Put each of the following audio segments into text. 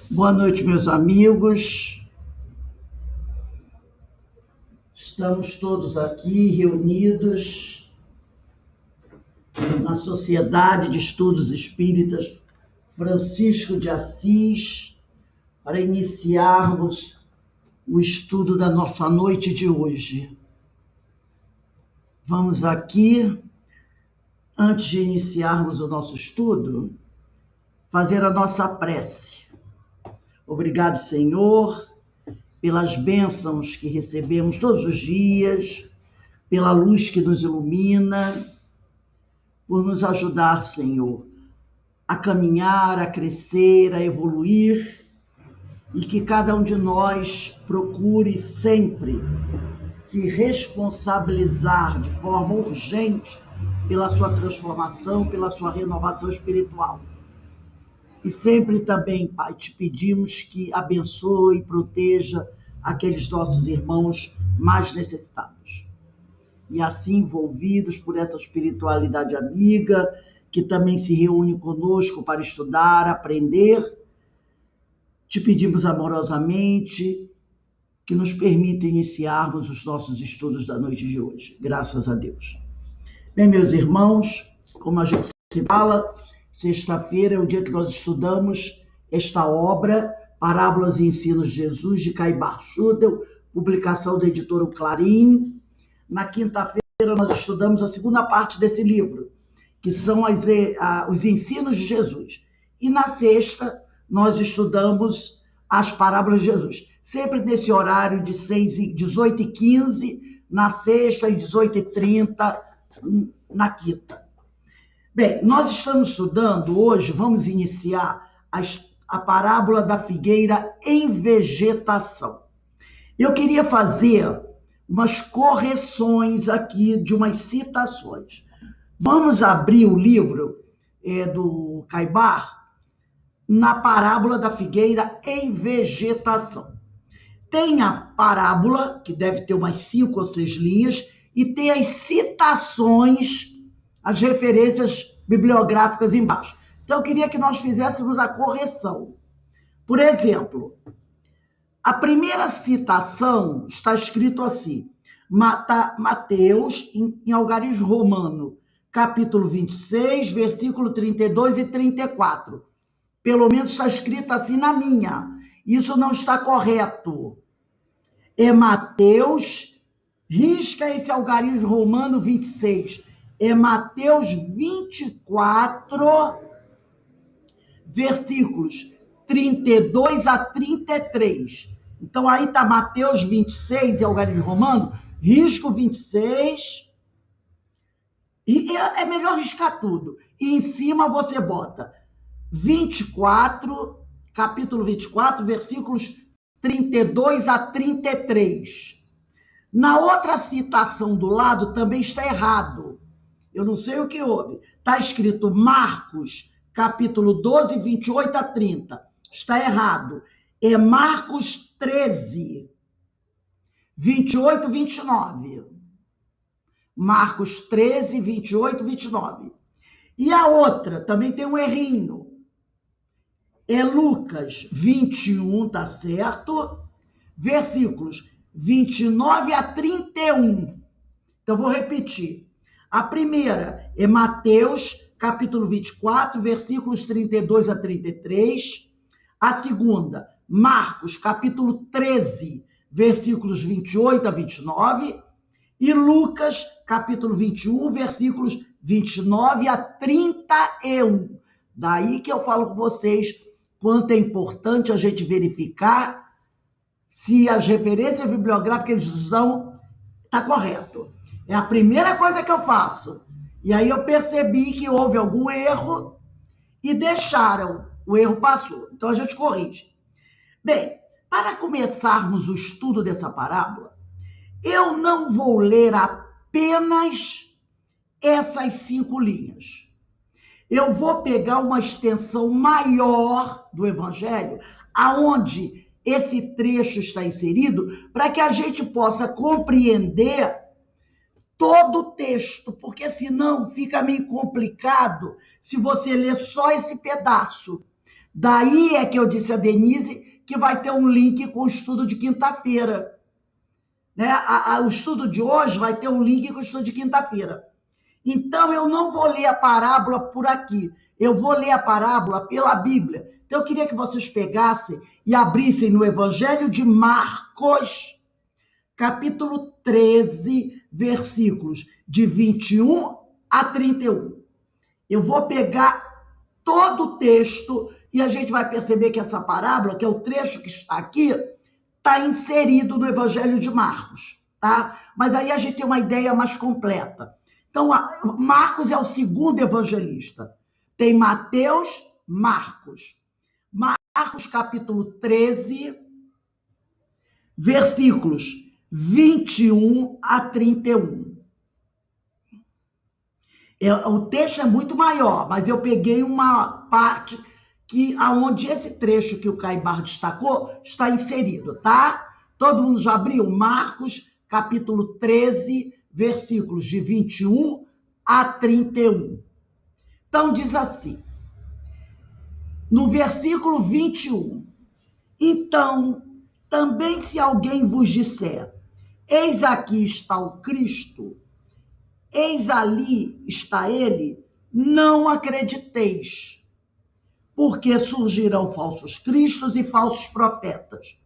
Boa noite, meus amigos. Estamos todos aqui reunidos na Sociedade de Estudos Espíritas Francisco de Assis para iniciarmos o estudo da nossa noite de hoje. Vamos aqui, antes de iniciarmos o nosso estudo, fazer a nossa prece. Obrigado, Senhor, pelas bênçãos que recebemos todos os dias, pela luz que nos ilumina, por nos ajudar, Senhor, a caminhar, a crescer, a evoluir, e que cada um de nós procure sempre se responsabilizar de forma urgente pela sua transformação, pela sua renovação espiritual. E sempre também, Pai, te pedimos que abençoe e proteja aqueles nossos irmãos mais necessitados. E assim, envolvidos por essa espiritualidade amiga, que também se reúne conosco para estudar, aprender, te pedimos amorosamente que nos permita iniciarmos os nossos estudos da noite de hoje. Graças a Deus. Bem, meus irmãos, como a gente se fala, sexta-feira é o dia que nós estudamos esta obra, Parábolas e Ensinos de Jesus, de Caibar Schutel, publicação da editora O Clarim. Na quinta-feira nós estudamos a segunda parte desse livro, que são os ensinos de Jesus. E na sexta nós estudamos as parábolas de Jesus. Sempre nesse horário de 18h15 na sexta e 18h30 na quinta. Bem, nós estamos estudando hoje, vamos iniciar a parábola da figueira em vegetação. Eu queria fazer umas correções aqui de umas citações. Vamos abrir o livro do Caibar na parábola da figueira em vegetação. Tem a parábola, que deve ter umas 5 ou 6 linhas, e tem as citações, as referências bibliográficas embaixo. Então, eu queria que nós fizéssemos a correção. Por exemplo, a primeira citação está escrito assim, Mateus, em algarismo romano, capítulo 26, versículo 32 e 34. Pelo menos está escrito assim na minha. Isso não está correto. É Mateus, risca esse algarismo romano 26. É Mateus 24, versículos 32 a 33. Então, aí está Mateus 26, algarismo romano, risco 26. E é melhor riscar tudo. E em cima você bota 24, capítulo 24, versículos 32 a 33. Na outra citação do lado também está errado. Eu não sei o que houve. Está escrito Marcos, capítulo 12, 28 a 30. Está errado. É Marcos 13, 28 e 29. Marcos 13, 28 e 29. E a outra também tem um errinho. É Lucas 21, tá certo? Versículos 29 a 31. Então, vou repetir. A primeira é Mateus, capítulo 24, versículos 32 a 33. A segunda, Marcos, capítulo 13, versículos 28 a 29. E Lucas, capítulo 21, versículos 29 a 31. Daí que eu falo com vocês quanto é importante a gente verificar se as referências bibliográficas que eles dão está correto. É a primeira coisa que eu faço. E aí eu percebi que houve algum erro e deixaram. O erro passou. Então a gente corrige. Bem, para começarmos o estudo dessa parábola, eu não vou ler apenas essas 5 linhas. Eu vou pegar uma extensão maior do Evangelho, aonde esse trecho está inserido, para que a gente possa compreender todo o texto, porque senão fica meio complicado se você ler só esse pedaço. Daí é que eu disse a Denise que vai ter um link com o estudo de quinta-feira. Né? O estudo de hoje vai ter um link com o estudo de quinta-feira. Então, eu não vou ler a parábola por aqui. Eu vou ler a parábola pela Bíblia. Então, eu queria que vocês pegassem e abrissem no Evangelho de Marcos, capítulo 13, versículos de 21 a 31. Eu vou pegar todo o texto e a gente vai perceber que essa parábola, que é o trecho que está aqui, está inserido no Evangelho de Marcos, tá? Mas aí a gente tem uma ideia mais completa. Então, Marcos é o segundo evangelista. Tem Mateus, Marcos. Marcos, capítulo 13, versículos 21 a 31. O texto é muito maior, mas eu peguei uma parte aonde esse trecho que o Caibar destacou está inserido, tá? Todo mundo já abriu? Marcos, capítulo 13, versículos de 21 a 31. Então, diz assim, no versículo 21, então, também se alguém vos disser, eis aqui está o Cristo, eis ali está ele, não acrediteis, porque surgirão falsos cristos e falsos profetas,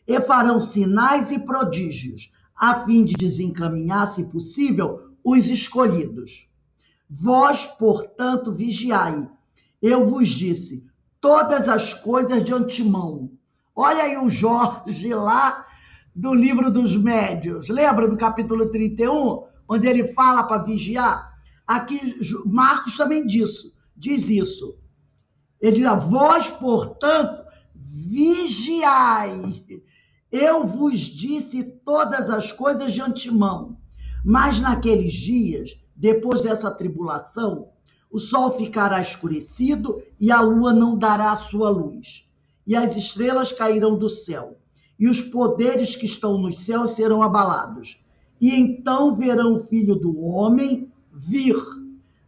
e farão sinais e prodígios, a fim de desencaminhar, se possível, os escolhidos. Vós, portanto, vigiai. Eu vos disse todas as coisas de antemão. Olha aí o Jorge lá do livro dos Médiuns. Lembra do capítulo 31, onde ele fala para vigiar? Aqui Marcos também diz isso. Ele diz, vós, portanto, vigiai. Eu vos disse todas as coisas de antemão, mas naqueles dias, depois dessa tribulação, o sol ficará escurecido e a lua não dará a sua luz, e as estrelas cairão do céu, e os poderes que estão nos céus serão abalados. E então verão o Filho do Homem vir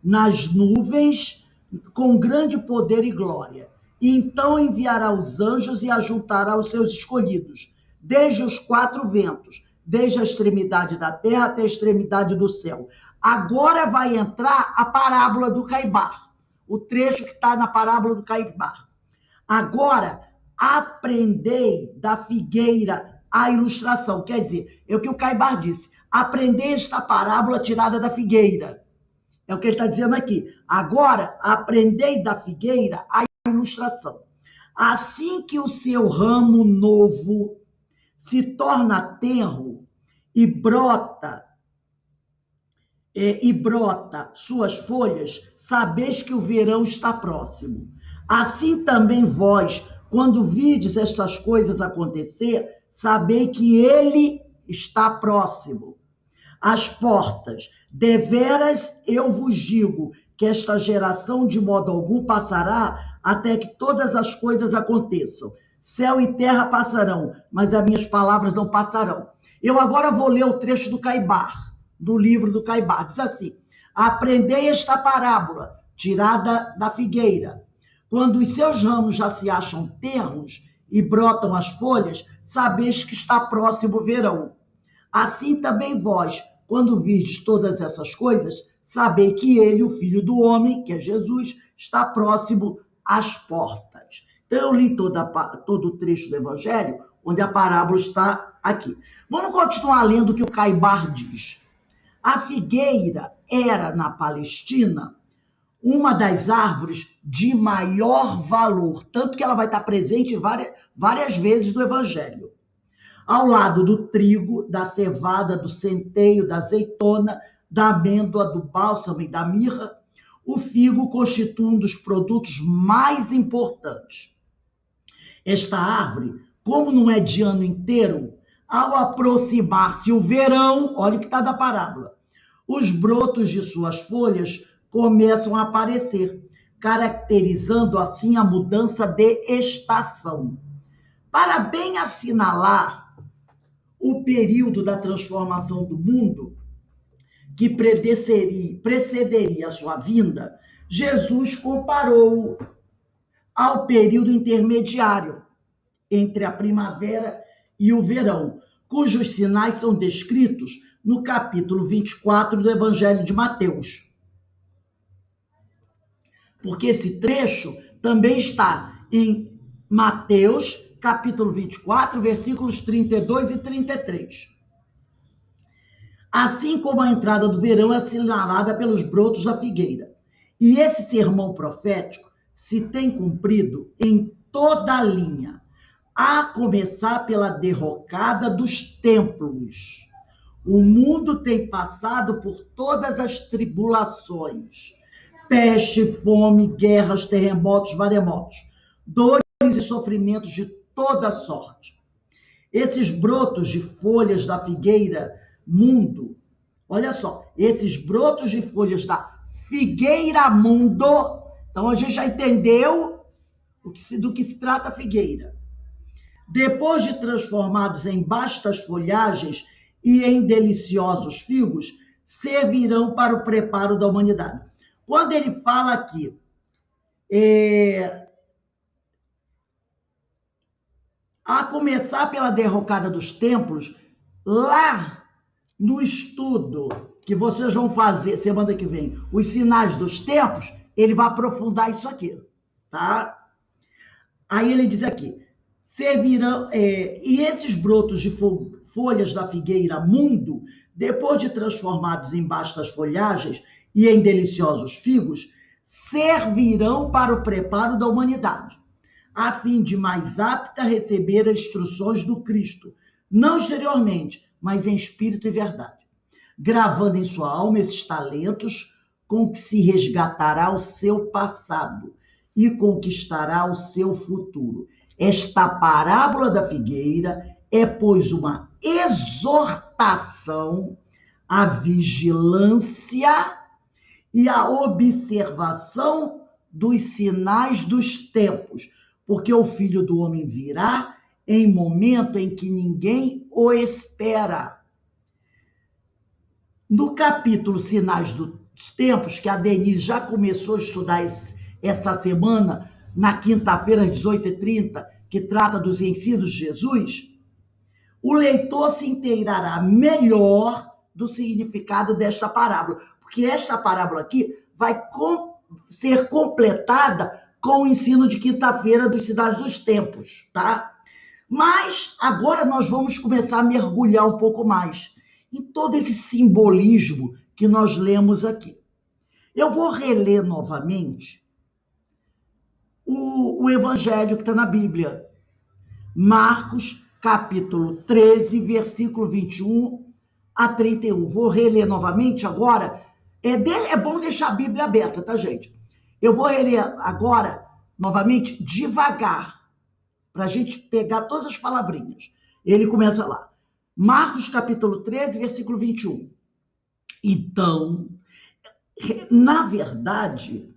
nas nuvens com grande poder e glória. E então enviará os anjos e ajuntará os seus escolhidos, desde os quatro ventos, desde a extremidade da terra até a extremidade do céu. Agora vai entrar a parábola do Caibar, o trecho que está na parábola do Caibar. Agora, aprendei da figueira a ilustração. Quer dizer, é o que o Caibar disse, aprendei esta parábola tirada da figueira. É o que ele está dizendo aqui. Agora, aprendei da figueira a ilustração. Assim que o seu ramo novo se torna tenro e brota suas folhas, sabeis que o verão está próximo. Assim também vós, quando vides estas coisas acontecer, sabei que ele está próximo. As portas, deveras eu vos digo, que esta geração de modo algum passará, até que todas as coisas aconteçam. Céu e terra passarão, mas as minhas palavras não passarão. Eu agora vou ler o trecho do Caibar, do livro do Caibar. Diz assim, aprendei esta parábola, tirada da figueira. Quando os seus ramos já se acham tenros e brotam as folhas, sabeis que está próximo o verão. Assim também vós, quando virdes todas essas coisas, sabei que ele, o Filho do Homem, que é Jesus, está próximo às portas. Então, eu li todo o trecho do Evangelho, onde a parábola está aqui. Vamos continuar lendo o que o Caibar diz. A figueira era, na Palestina, uma das árvores de maior valor, tanto que ela vai estar presente várias vezes no Evangelho. Ao lado do trigo, da cevada, do centeio, da azeitona, da amêndoa, do bálsamo e da mirra, o figo constitui um dos produtos mais importantes. Esta árvore, como não é de ano inteiro, ao aproximar-se o verão, olha o que está da parábola, os brotos de suas folhas começam a aparecer, caracterizando assim a mudança de estação. Para bem assinalar o período da transformação do mundo, que precederia a sua vinda, Jesus comparou ao período intermediário entre a primavera e o verão, cujos sinais são descritos no capítulo 24 do Evangelho de Mateus. Porque esse trecho também está em Mateus, capítulo 24, versículos 32 e 33. Assim como a entrada do verão é assinalada pelos brotos da figueira. E esse sermão profético se tem cumprido em toda a linha, a começar pela derrocada dos templos. O mundo tem passado por todas as tribulações: peste, fome, guerras, terremotos, maremotos, dores e sofrimentos de toda sorte. Esses brotos de folhas da figueira mundo, olha só, esses brotos de folhas da figueira mundo, então a gente já entendeu do que se trata a figueira. Depois de transformados em bastas folhagens e em deliciosos figos, servirão para o preparo da humanidade. Quando ele fala aqui, a começar pela derrocada dos templos, lá no estudo que vocês vão fazer semana que vem, os sinais dos tempos, ele vai aprofundar isso aqui, tá? Aí ele diz aqui, servirão, e esses brotos de folhas da figueira mundo, depois de transformados em bastas folhagens e em deliciosos figos, servirão para o preparo da humanidade, a fim de mais apta a receber as instruções do Cristo, não exteriormente, mas em espírito e verdade, gravando em sua alma esses talentos com que se resgatará o seu passado e conquistará o seu futuro. Esta parábola da figueira é, pois, uma exortação à vigilância e à observação dos sinais dos tempos, porque o Filho do Homem virá em momento em que ninguém o espera. No capítulo Sinais dos Tempos, que a Denise já começou a estudar essa semana, na quinta-feira, às 18h30, que trata dos ensinos de Jesus, o leitor se inteirará melhor do significado desta parábola, porque esta parábola aqui vai ser completada com o ensino de quinta-feira dos Sinais dos Tempos, tá? Mas agora nós vamos começar a mergulhar um pouco mais em todo esse simbolismo que nós lemos aqui. Eu vou reler novamente o evangelho que está na Bíblia. Marcos, capítulo 13, versículo 21 a 31. Vou reler novamente agora. É bom deixar a Bíblia aberta, tá, gente? Eu vou reler agora, novamente, devagar, para a gente pegar todas as palavrinhas. Ele começa lá. Marcos, capítulo 13, versículo 21. Então, na verdade,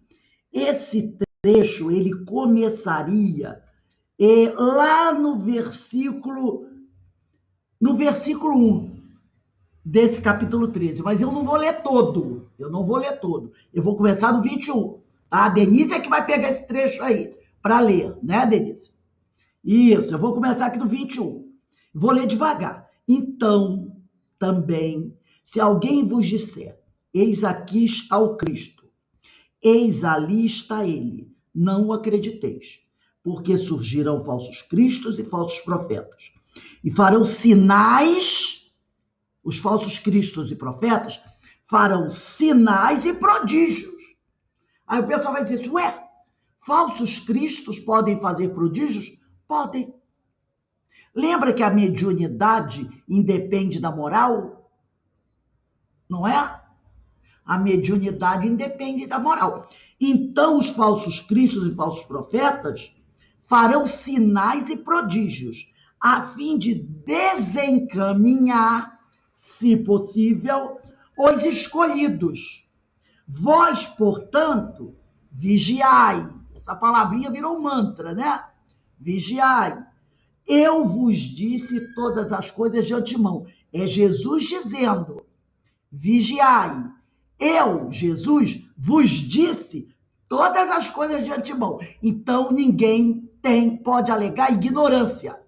esse trecho, ele começaria lá no versículo 1 desse capítulo 13, mas eu não vou ler todo, eu vou começar no 21, tá? A Denise é que vai pegar esse trecho aí para ler, né, Denise? Isso, eu vou começar aqui no 21, vou ler devagar. Então, também, se alguém vos disser, eis aqui está o Cristo, eis ali está ele, não o acrediteis, porque surgirão falsos cristos e falsos profetas, e farão sinais, os falsos cristos e profetas farão sinais e prodígios. Aí o pessoal vai dizer assim, ué, falsos cristos podem fazer prodígios? Podem. Lembra que a mediunidade independe da moral? Não é? A mediunidade independe da moral. Então, os falsos cristos e falsos profetas farão sinais e prodígios, a fim de desencaminhar, se possível, os escolhidos. Vós, portanto, vigiai. Essa palavrinha virou mantra, né? Vigiai. Eu vos disse todas as coisas de antemão. É Jesus dizendo, vigiai. Eu, Jesus, vos disse Todas as coisas de antemão. Então, ninguém pode alegar ignorância.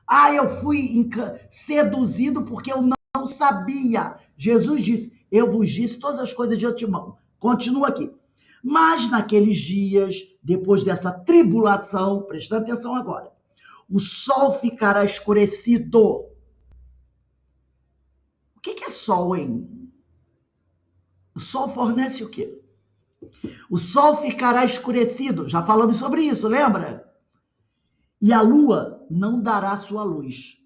Ah, eu fui seduzido porque eu não sabia. Jesus disse, eu vos disse todas as coisas de antemão. Continua aqui. Mas naqueles dias, depois dessa tribulação, prestando atenção agora, o sol ficará escurecido. O que é sol, hein? O sol fornece o quê? O sol ficará escurecido. Já falamos sobre isso, lembra? E a lua não dará sua luz.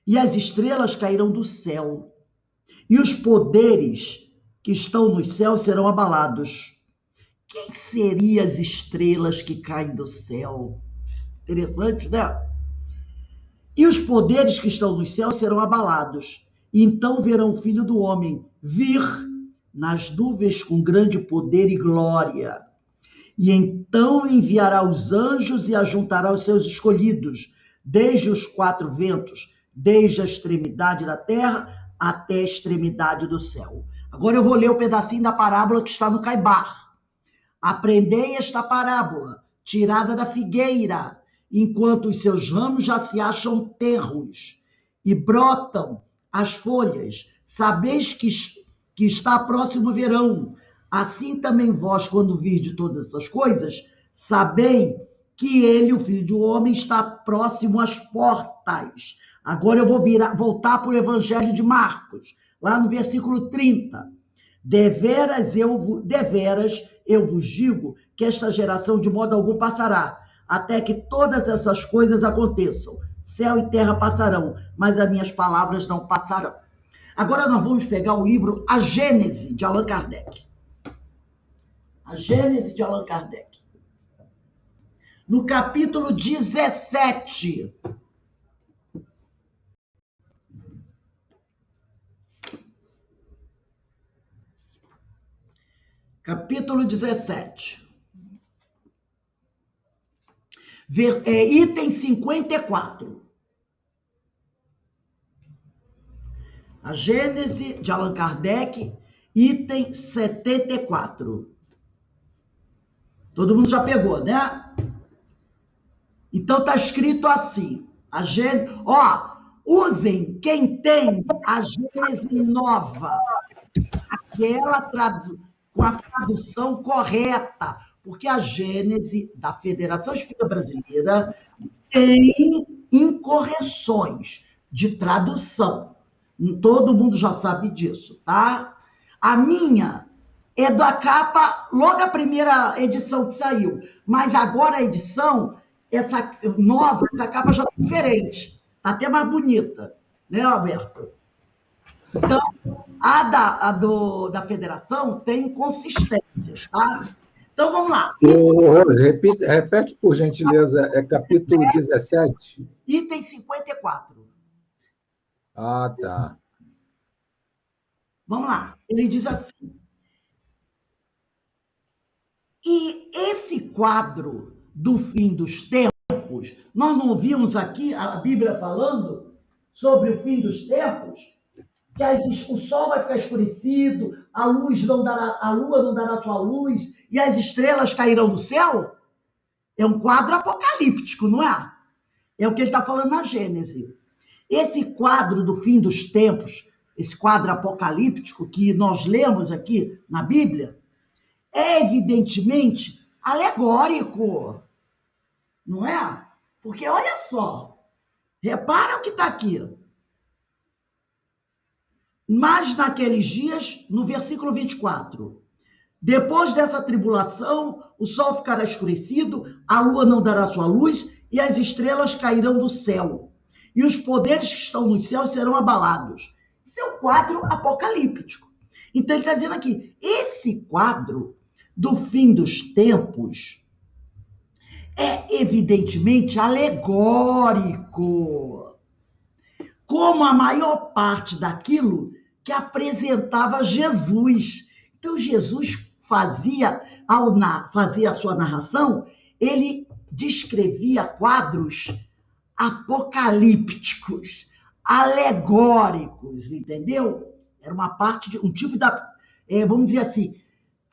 E as estrelas cairão do céu. E os poderes que estão nos céus serão abalados. Quem seriam as estrelas que caem do céu? Interessante, né? E os poderes que estão nos céus serão abalados. E então verão o Filho do Homem vir nas nuvens com grande poder e glória. E então enviará os anjos e ajuntará os seus escolhidos, desde os quatro ventos, desde a extremidade da terra até a extremidade do céu. Agora eu vou ler o pedacinho da parábola que está no Caibar. Aprendei esta parábola, tirada da figueira, enquanto os seus ramos já se acham tenros e brotam as folhas. Sabeis que está próximo o verão. Assim também vós, quando virdes todas essas coisas, sabei que ele, o Filho do Homem, está próximo às portas. Agora eu vou voltar para o Evangelho de Marcos, lá no versículo 30. Deveras eu vos digo que esta geração de modo algum passará, até que todas essas coisas aconteçam. Céu e terra passarão, mas as minhas palavras não passarão. Agora nós vamos pegar o livro A Gênese, de Allan Kardec. A Gênese de Allan Kardec. No capítulo 17. Capítulo 17. Item 54. A Gênese de Allan Kardec, item 74. Todo mundo já pegou, né? Então está escrito assim. Usem quem tem a Gênese nova, aquela com a tradução correta, porque a Gênese da Federação Espírita Brasileira tem incorreções de tradução. Todo mundo já sabe disso, tá? A minha é da capa, logo a primeira edição que saiu, mas agora a edição, essa nova, essa capa já é diferente, tá até mais bonita, né, Alberto? Então, da Federação tem inconsistências, tá? Então, vamos lá. Rose, repete, por gentileza, é capítulo 17? Item 54. Ah, tá. Vamos lá. Ele diz assim. E esse quadro do fim dos tempos, nós não ouvimos aqui a Bíblia falando sobre o fim dos tempos? Que o sol vai ficar escurecido, a lua não dará sua luz e as estrelas cairão do céu? É um quadro apocalíptico, não é? É o que ele está falando na Gênese. Esse quadro do fim dos tempos, esse quadro apocalíptico que nós lemos aqui na Bíblia, é evidentemente alegórico, não é? Porque olha só, repara o que está aqui. Mas naqueles dias, no versículo 24, depois dessa tribulação, o sol ficará escurecido, a lua não dará sua luz e as estrelas cairão do céu. E os poderes que estão nos céus serão abalados. Isso é um quadro apocalíptico. Então ele está dizendo aqui, esse quadro do fim dos tempos é evidentemente alegórico, como a maior parte daquilo que apresentava Jesus. Então, Jesus fazia a sua narração, ele descrevia quadros apocalípticos, alegóricos, entendeu? Era uma parte de um tipo vamos dizer assim,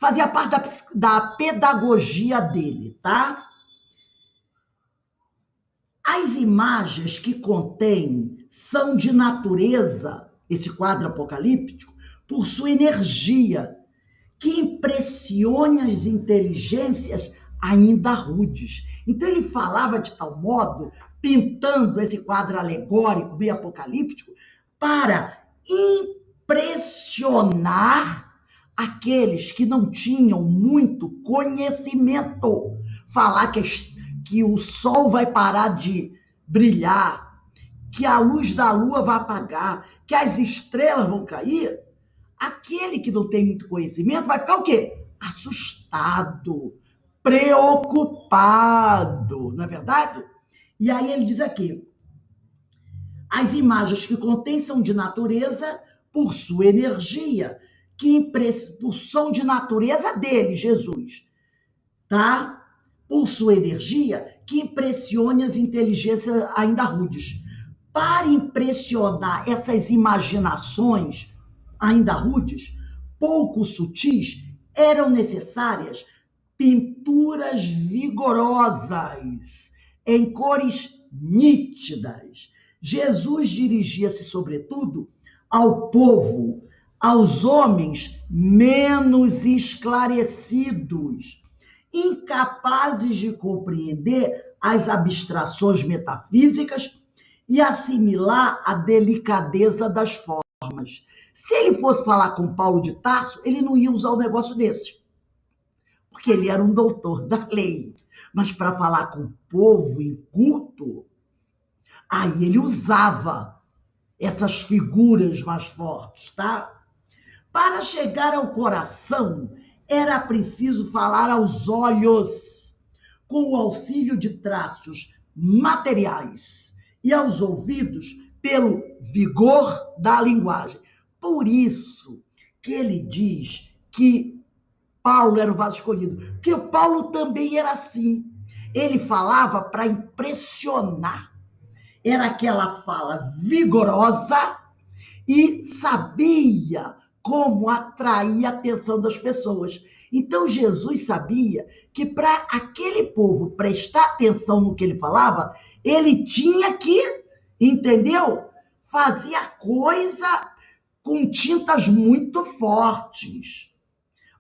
fazia parte da pedagogia dele, tá? As imagens que contém são de natureza, esse quadro apocalíptico, por sua energia, que impressiona as inteligências ainda rudes. Então ele falava de tal modo, pintando esse quadro alegórico, meio apocalíptico, para impressionar aqueles que não tinham muito conhecimento. Falar que o sol vai parar de brilhar, que a luz da lua vai apagar, que as estrelas vão cair. Aquele que não tem muito conhecimento vai ficar o quê? Assustado, preocupado, não é verdade? E aí ele diz aqui, as imagens que contém são de natureza por sua energia, são de natureza dele, Jesus, tá? Por sua energia, que impressione as inteligências ainda rudes. Para impressionar essas imaginações ainda rudes, pouco sutis, eram necessárias pinturas vigorosas, em cores nítidas. Jesus dirigia-se, sobretudo, ao povo, aos homens menos esclarecidos, incapazes de compreender as abstrações metafísicas e assimilar a delicadeza das formas. Se ele fosse falar com Paulo de Tarso, ele não ia usar um negócio desse, porque ele era um doutor da lei. Mas para falar com o povo inculto, aí ele usava essas figuras mais fortes, tá? Para chegar ao coração, era preciso falar aos olhos, com o auxílio de traços materiais, e aos ouvidos, pelo vigor da linguagem. Por isso que ele diz que Paulo era o vaso escolhido, porque o Paulo também era assim. Ele falava para impressionar. Era aquela fala vigorosa e sabia como atrair a atenção das pessoas. Então Jesus sabia que para aquele povo prestar atenção no que ele falava, ele tinha que, entendeu? Fazia coisa com tintas muito fortes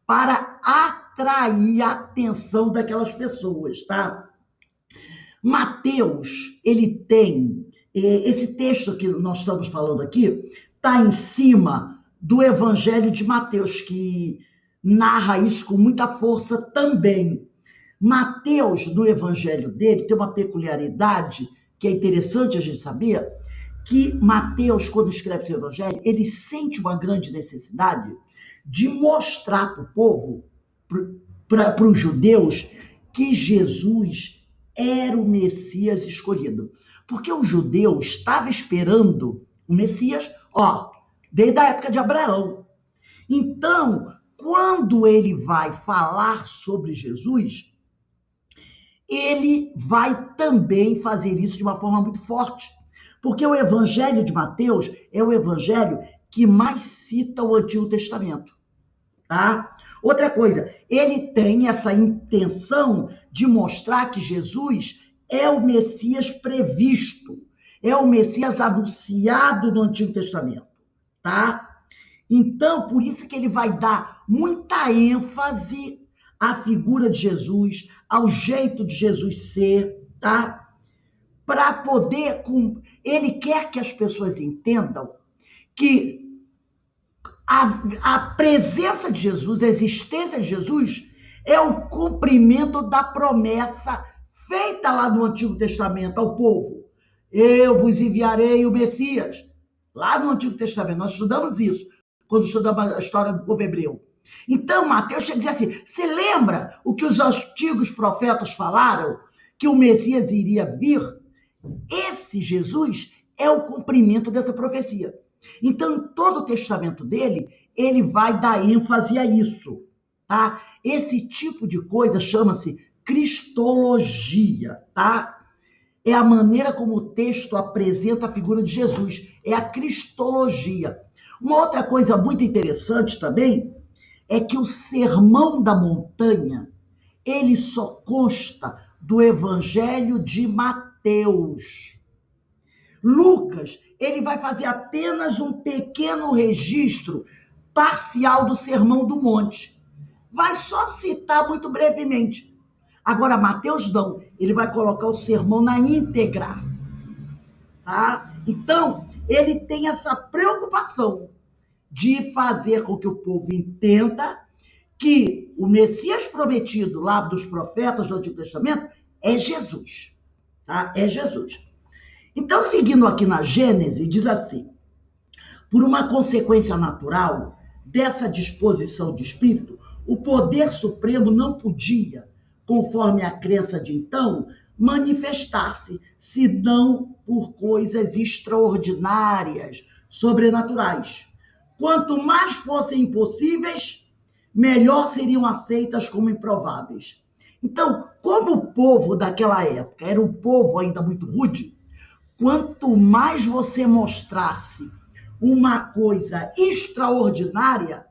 para atrair a atenção daquelas pessoas, tá? Mateus, ele tem, esse texto que nós estamos falando aqui, está em cima do Evangelho de Mateus, que narra isso com muita força também. Mateus, no Evangelho dele, tem uma peculiaridade que é interessante a gente saber, que Mateus, quando escreve seu Evangelho, ele sente uma grande necessidade de mostrar para o povo, para os judeus, que Jesus era o Messias escolhido. Porque o judeu estava esperando o Messias, desde a época de Abraão. Então, quando ele vai falar sobre Jesus, ele vai também fazer isso de uma forma muito forte. Porque o Evangelho de Mateus é o evangelho que mais cita o Antigo Testamento, tá? Outra coisa, ele tem essa intenção de mostrar que Jesus é o Messias previsto, é o Messias anunciado no Antigo Testamento, tá? Então, por isso que ele vai dar muita ênfase à figura de Jesus, ao jeito de Jesus ser, tá? Para poder, ele quer que as pessoas entendam que a presença de Jesus, a existência de Jesus, é o cumprimento da promessa feita lá no Antigo Testamento ao povo. Eu vos enviarei o Messias. Lá no Antigo Testamento, nós estudamos isso, quando estudamos a história do povo hebreu. Então, Mateus chega a dizer assim, você lembra o que os antigos profetas falaram? Que o Messias iria vir? Esse Jesus é o cumprimento dessa profecia. Então, em todo o testamento dele, ele vai dar ênfase a isso, tá? Esse tipo de coisa chama-se cristologia, tá? É a maneira como o texto apresenta a figura de Jesus, é a cristologia. Uma outra coisa muito interessante também é que o Sermão da Montanha, ele só consta do Evangelho de Mateus. Lucas, ele vai fazer apenas um pequeno registro parcial do Sermão do Monte. Vai só citar muito brevemente. Agora, Mateus não, ele vai colocar o sermão na íntegra. Tá? Então, ele tem essa preocupação de fazer com que o povo entenda que o Messias prometido lá dos profetas do Antigo Testamento é Jesus. Tá? É Jesus. Então, seguindo aqui na Gênesis, diz assim: por uma consequência natural dessa disposição de espírito, o poder supremo não podia, conforme a crença de então, manifestar-se, senão por coisas extraordinárias, sobrenaturais. Quanto mais fossem impossíveis, melhor seriam aceitas como improváveis. Então, como o povo daquela época era um povo ainda muito rude, quanto mais você mostrasse uma coisa extraordinária,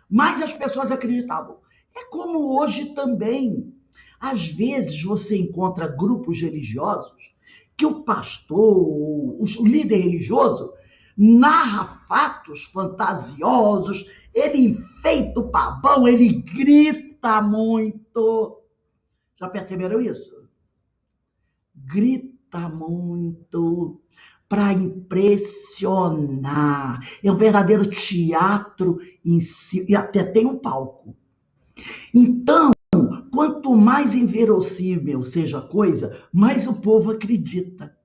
mais as pessoas acreditavam. É como hoje também. Às vezes você encontra grupos religiosos que o pastor, o líder religioso, narra fatos fantasiosos, ele enfeita o pavão, ele grita muito. Já perceberam isso? Grita muito para impressionar. É um verdadeiro teatro em si, e até tem um palco. Então, quanto mais inverossímil seja a coisa, mais o povo acredita.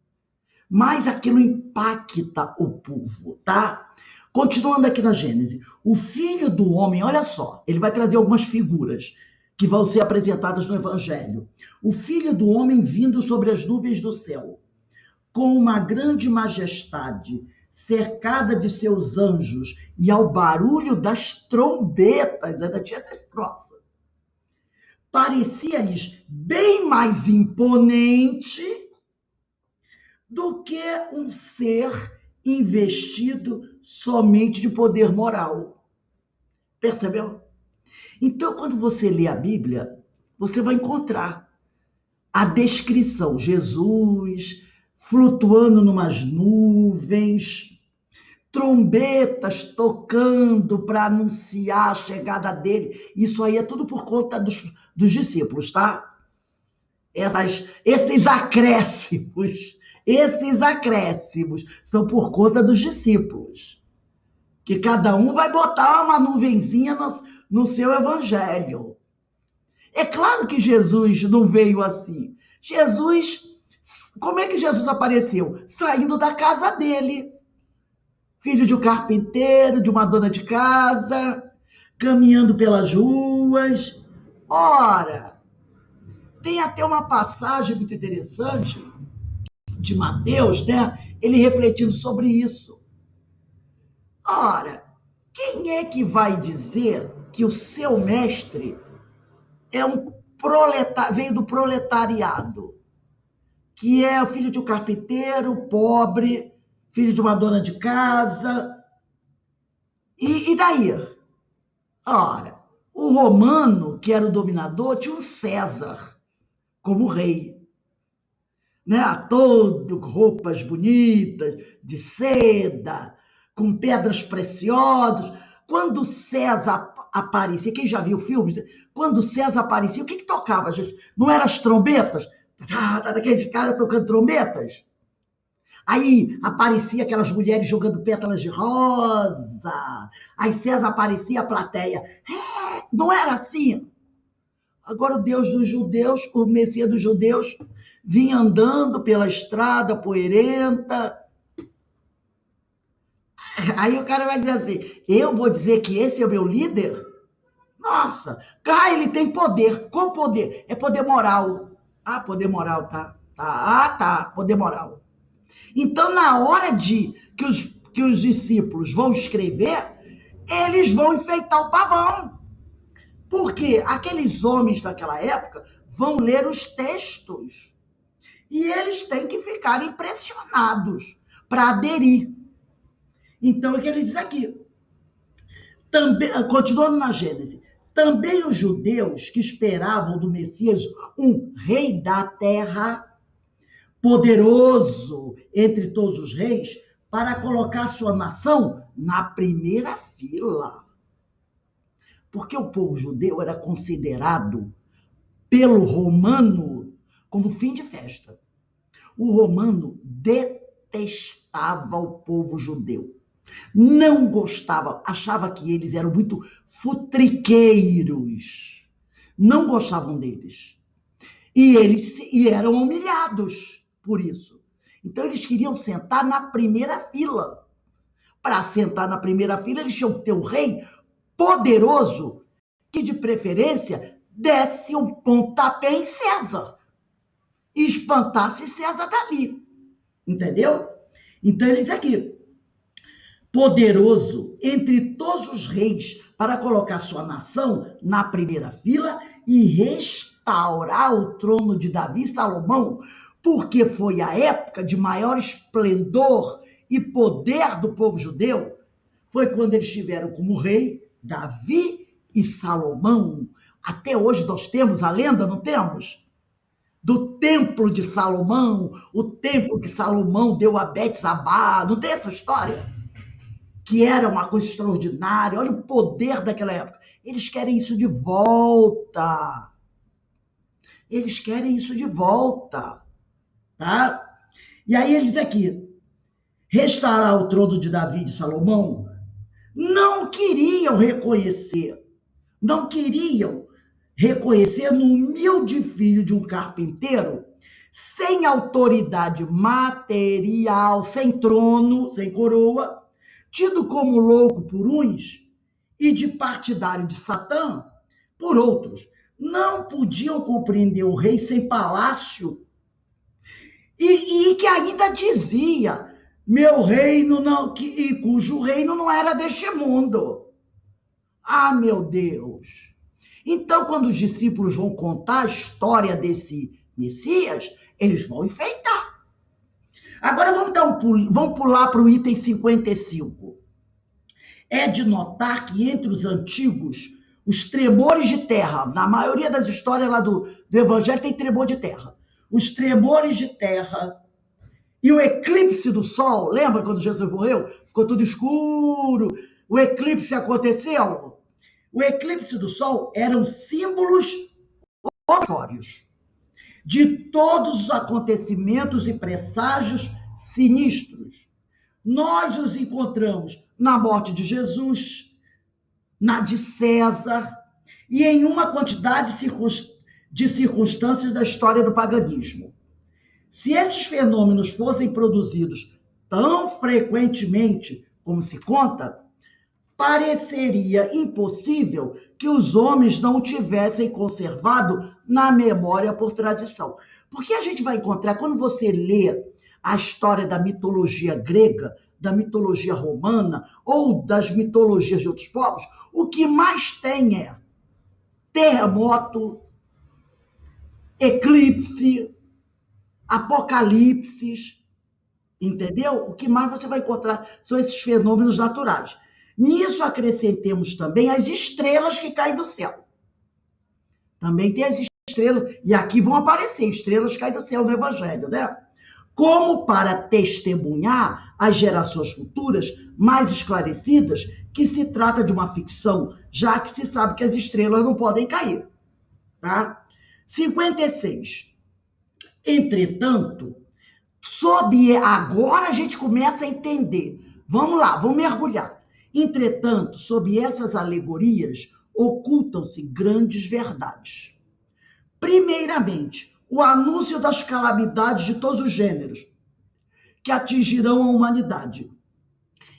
Mais aquilo impacta o povo, tá? Continuando aqui na Gênesis, o filho do homem, olha só, ele vai trazer algumas figuras que vão ser apresentadas no Evangelho. O filho do homem vindo sobre as nuvens do céu, com uma grande majestade, cercada de seus anjos, e ao barulho das trombetas, ainda tinha esse troço. Parecia-lhes bem mais imponente do que um ser investido somente de poder moral. Percebeu? Então, quando você lê a Bíblia, você vai encontrar a descrição, Jesus flutuando numas nuvens, trombetas tocando para anunciar a chegada dele. Isso aí é tudo por conta dos discípulos, tá? Esses acréscimos são por conta dos discípulos. Que cada um vai botar uma nuvenzinha no seu evangelho. É claro que Jesus não veio assim. Como é que Jesus apareceu? Saindo da casa dele. Filho de um carpinteiro, de uma dona de casa, caminhando pelas ruas. Ora, tem até uma passagem muito interessante de Mateus, né? Ele refletindo sobre isso. Ora, quem é que vai dizer que o seu mestre é veio do proletariado, que é o filho de um carpinteiro, pobre, filho de uma dona de casa? E daí? Ora, o romano, que era o dominador, tinha um César como rei. Né? Todo roupas bonitas, de seda, com pedras preciosas. Quando César aparecia, quem já viu filmes, quando César aparecia, o que tocava, gente? Não eram as trombetas? Daqueles caras tocando trombetas? Aí aparecia aquelas mulheres jogando pétalas de rosa. Aí César aparecia a plateia. Não era assim? Agora o Deus dos judeus, o Messias dos judeus, vinha andando pela estrada poeirenta. Aí o cara vai dizer assim, eu vou dizer que esse é o meu líder? Nossa, ele tem poder. Qual poder? É poder moral. Ah, poder moral, tá. Tá, poder moral. Então, na hora que os discípulos vão escrever, eles vão enfeitar o pavão. Porque aqueles homens daquela época vão ler os textos. E eles têm que ficar impressionados para aderir. Então, é o que ele diz aqui. Também, continuando na Gênesis. Também os judeus que esperavam do Messias um rei da terra, poderoso entre todos os reis, para colocar sua nação na primeira fila. Porque o povo judeu era considerado pelo romano como fim de festa. O romano detestava o povo judeu. Não gostava, achava que eles eram muito futriqueiros. Não gostavam deles. E eram humilhados por isso. Então, eles queriam sentar na primeira fila. Para sentar na primeira fila, eles tinham que ter um rei poderoso que, de preferência, desse um pontapé em César e espantasse César dali. Entendeu? Então, ele diz aqui, poderoso entre todos os reis para colocar sua nação na primeira fila e restaurar o trono de Davi e Salomão, porque foi a época de maior esplendor e poder do povo judeu. Foi quando eles tiveram como rei Davi e Salomão. Até hoje nós temos a lenda, não temos? Do templo de Salomão, o templo que Salomão deu a Betsabá, não tem essa história? Que era uma coisa extraordinária, olha o poder daquela época. Eles querem isso de volta. Eles querem isso de volta. Tá? E aí ele diz aqui, restaurar o trono de Davi e de Salomão, não queriam reconhecer no humilde filho de um carpinteiro, sem autoridade material, sem trono, sem coroa, tido como louco por uns e de partidário de Satã por outros. Não podiam compreender o rei sem palácio e que ainda dizia, meu reino não, e cujo reino não era deste mundo. Ah, meu Deus! Então, quando os discípulos vão contar a história desse Messias, eles vão enfeitar. Agora vamos pular para o item 55. É de notar que entre os antigos, os tremores de terra, na maioria das histórias lá do Evangelho tem tremor de terra. Os tremores de terra e o eclipse do sol, lembra quando Jesus morreu? Ficou tudo escuro, o eclipse aconteceu. O eclipse do sol eram símbolos obrigatórios de todos os acontecimentos e presságios sinistros. Nós os encontramos na morte de Jesus, na de César e em uma quantidade de circunstâncias da história do paganismo. Se esses fenômenos fossem produzidos tão frequentemente como se conta, pareceria impossível que os homens não o tivessem conservado na memória por tradição. Porque a gente vai encontrar, quando você lê a história da mitologia grega, da mitologia romana ou das mitologias de outros povos, o que mais tem é terremoto, eclipse, apocalipses, entendeu? O que mais você vai encontrar são esses fenômenos naturais. Nisso acrescentemos também as estrelas que caem do céu. Também tem as estrelas, e aqui vão aparecer estrelas que caem do céu no Evangelho, né? Como para testemunhar às gerações futuras mais esclarecidas que se trata de uma ficção, já que se sabe que as estrelas não podem cair. Tá? 56. Entretanto, agora a gente começa a entender. Vamos lá, vamos mergulhar. Entretanto, sob essas alegorias, ocultam-se grandes verdades. Primeiramente, o anúncio das calamidades de todos os gêneros que atingirão a humanidade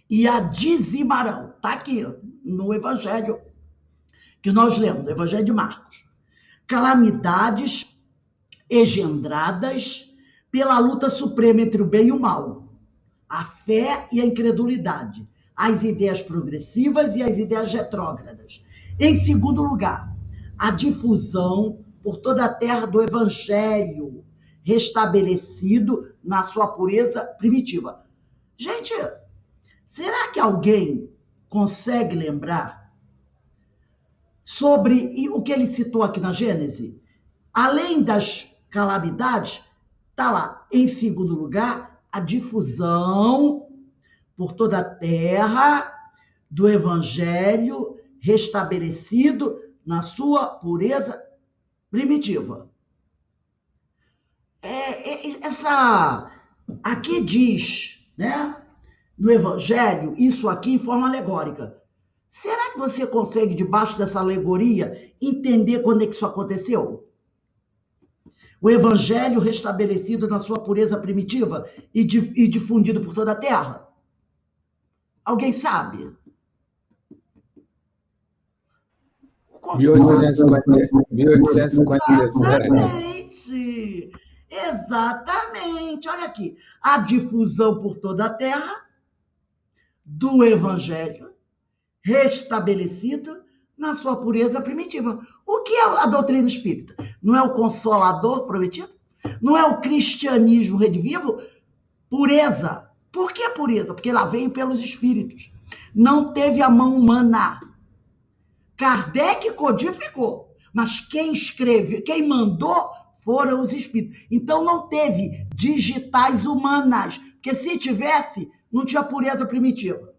e a dizimarão. Está aqui no Evangelho que nós lemos, no Evangelho de Marcos. Calamidades engendradas pela luta suprema entre o bem e o mal, a fé e a incredulidade, as ideias progressivas e as ideias retrógradas. Em segundo lugar, a difusão por toda a terra do Evangelho, restabelecido na sua pureza primitiva. Gente, será que alguém consegue lembrar sobre o que ele citou aqui na Gênesis, além das calamidades, está lá, em segundo lugar, a difusão por toda a terra do evangelho restabelecido na sua pureza primitiva. Aqui diz, né, no evangelho, isso aqui em forma alegórica. Será que você consegue, debaixo dessa alegoria, entender quando é que isso aconteceu? O evangelho restabelecido na sua pureza primitiva e difundido por toda a terra? Alguém sabe? 1857. Exatamente. Olha aqui. A difusão por toda a terra do evangelho restabelecido na sua pureza primitiva. O que é a doutrina espírita? Não é o consolador prometido? Não é o cristianismo redivivo? Pureza. Por que pureza? Porque ela veio pelos espíritos. Não teve a mão humana. Kardec codificou, mas quem escreveu, quem mandou foram os espíritos. Então não teve digitais humanas, porque se tivesse, não tinha pureza primitiva.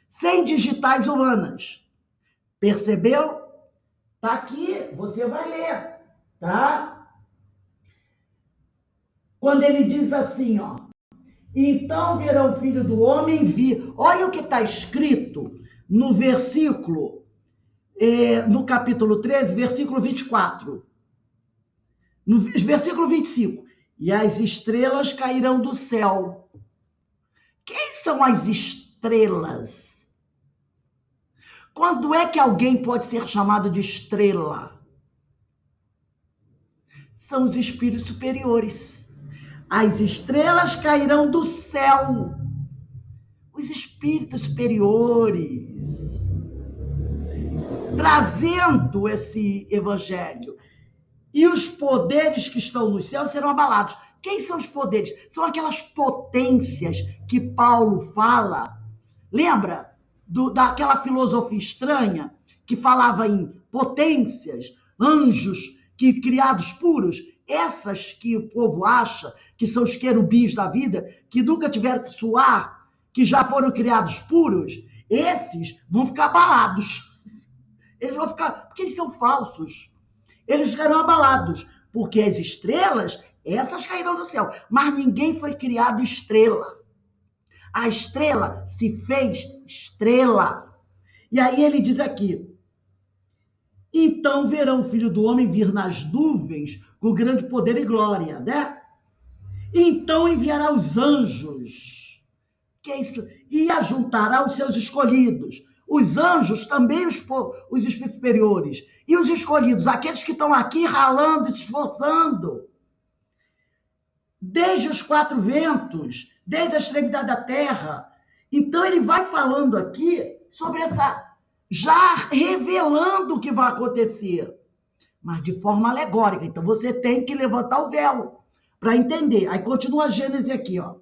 Sem digitais humanas. Percebeu? Tá aqui, você vai ler, tá? Quando ele diz assim, ó, então verá o Filho do Homem vir. Olha o que está escrito no versículo, no capítulo 13, versículo 24. No versículo 25. E as estrelas cairão do céu. Quem são as estrelas? Quando é que alguém pode ser chamado de estrela? São os espíritos superiores. As estrelas cairão do céu. Os espíritos superiores. Trazendo esse evangelho. E os poderes que estão nos céus serão abalados. Quem são os poderes? São aquelas potências que Paulo fala. Lembra daquela filosofia estranha que falava em potências, anjos criados puros? Essas que o povo acha que são os querubins da vida, que nunca tiveram que suar, que já foram criados puros, esses vão ficar abalados. Eles vão ficar, porque eles são falsos. Eles ficarão abalados, porque as estrelas, essas cairão do céu. Mas ninguém foi criado estrela. A estrela se fez estrela. E aí ele diz aqui, então verão o Filho do Homem vir nas nuvens com grande poder e glória, né? Então enviará os anjos, que é isso? E ajuntará os seus escolhidos. Os anjos, também os espíritos superiores. E os escolhidos, aqueles que estão aqui ralando, se esforçando. Desde os quatro ventos, desde a extremidade da terra. Então ele vai falando aqui sobre já revelando o que vai acontecer. Mas de forma alegórica. Então você tem que levantar o véu para entender. Aí continua a Gênesis aqui, ó.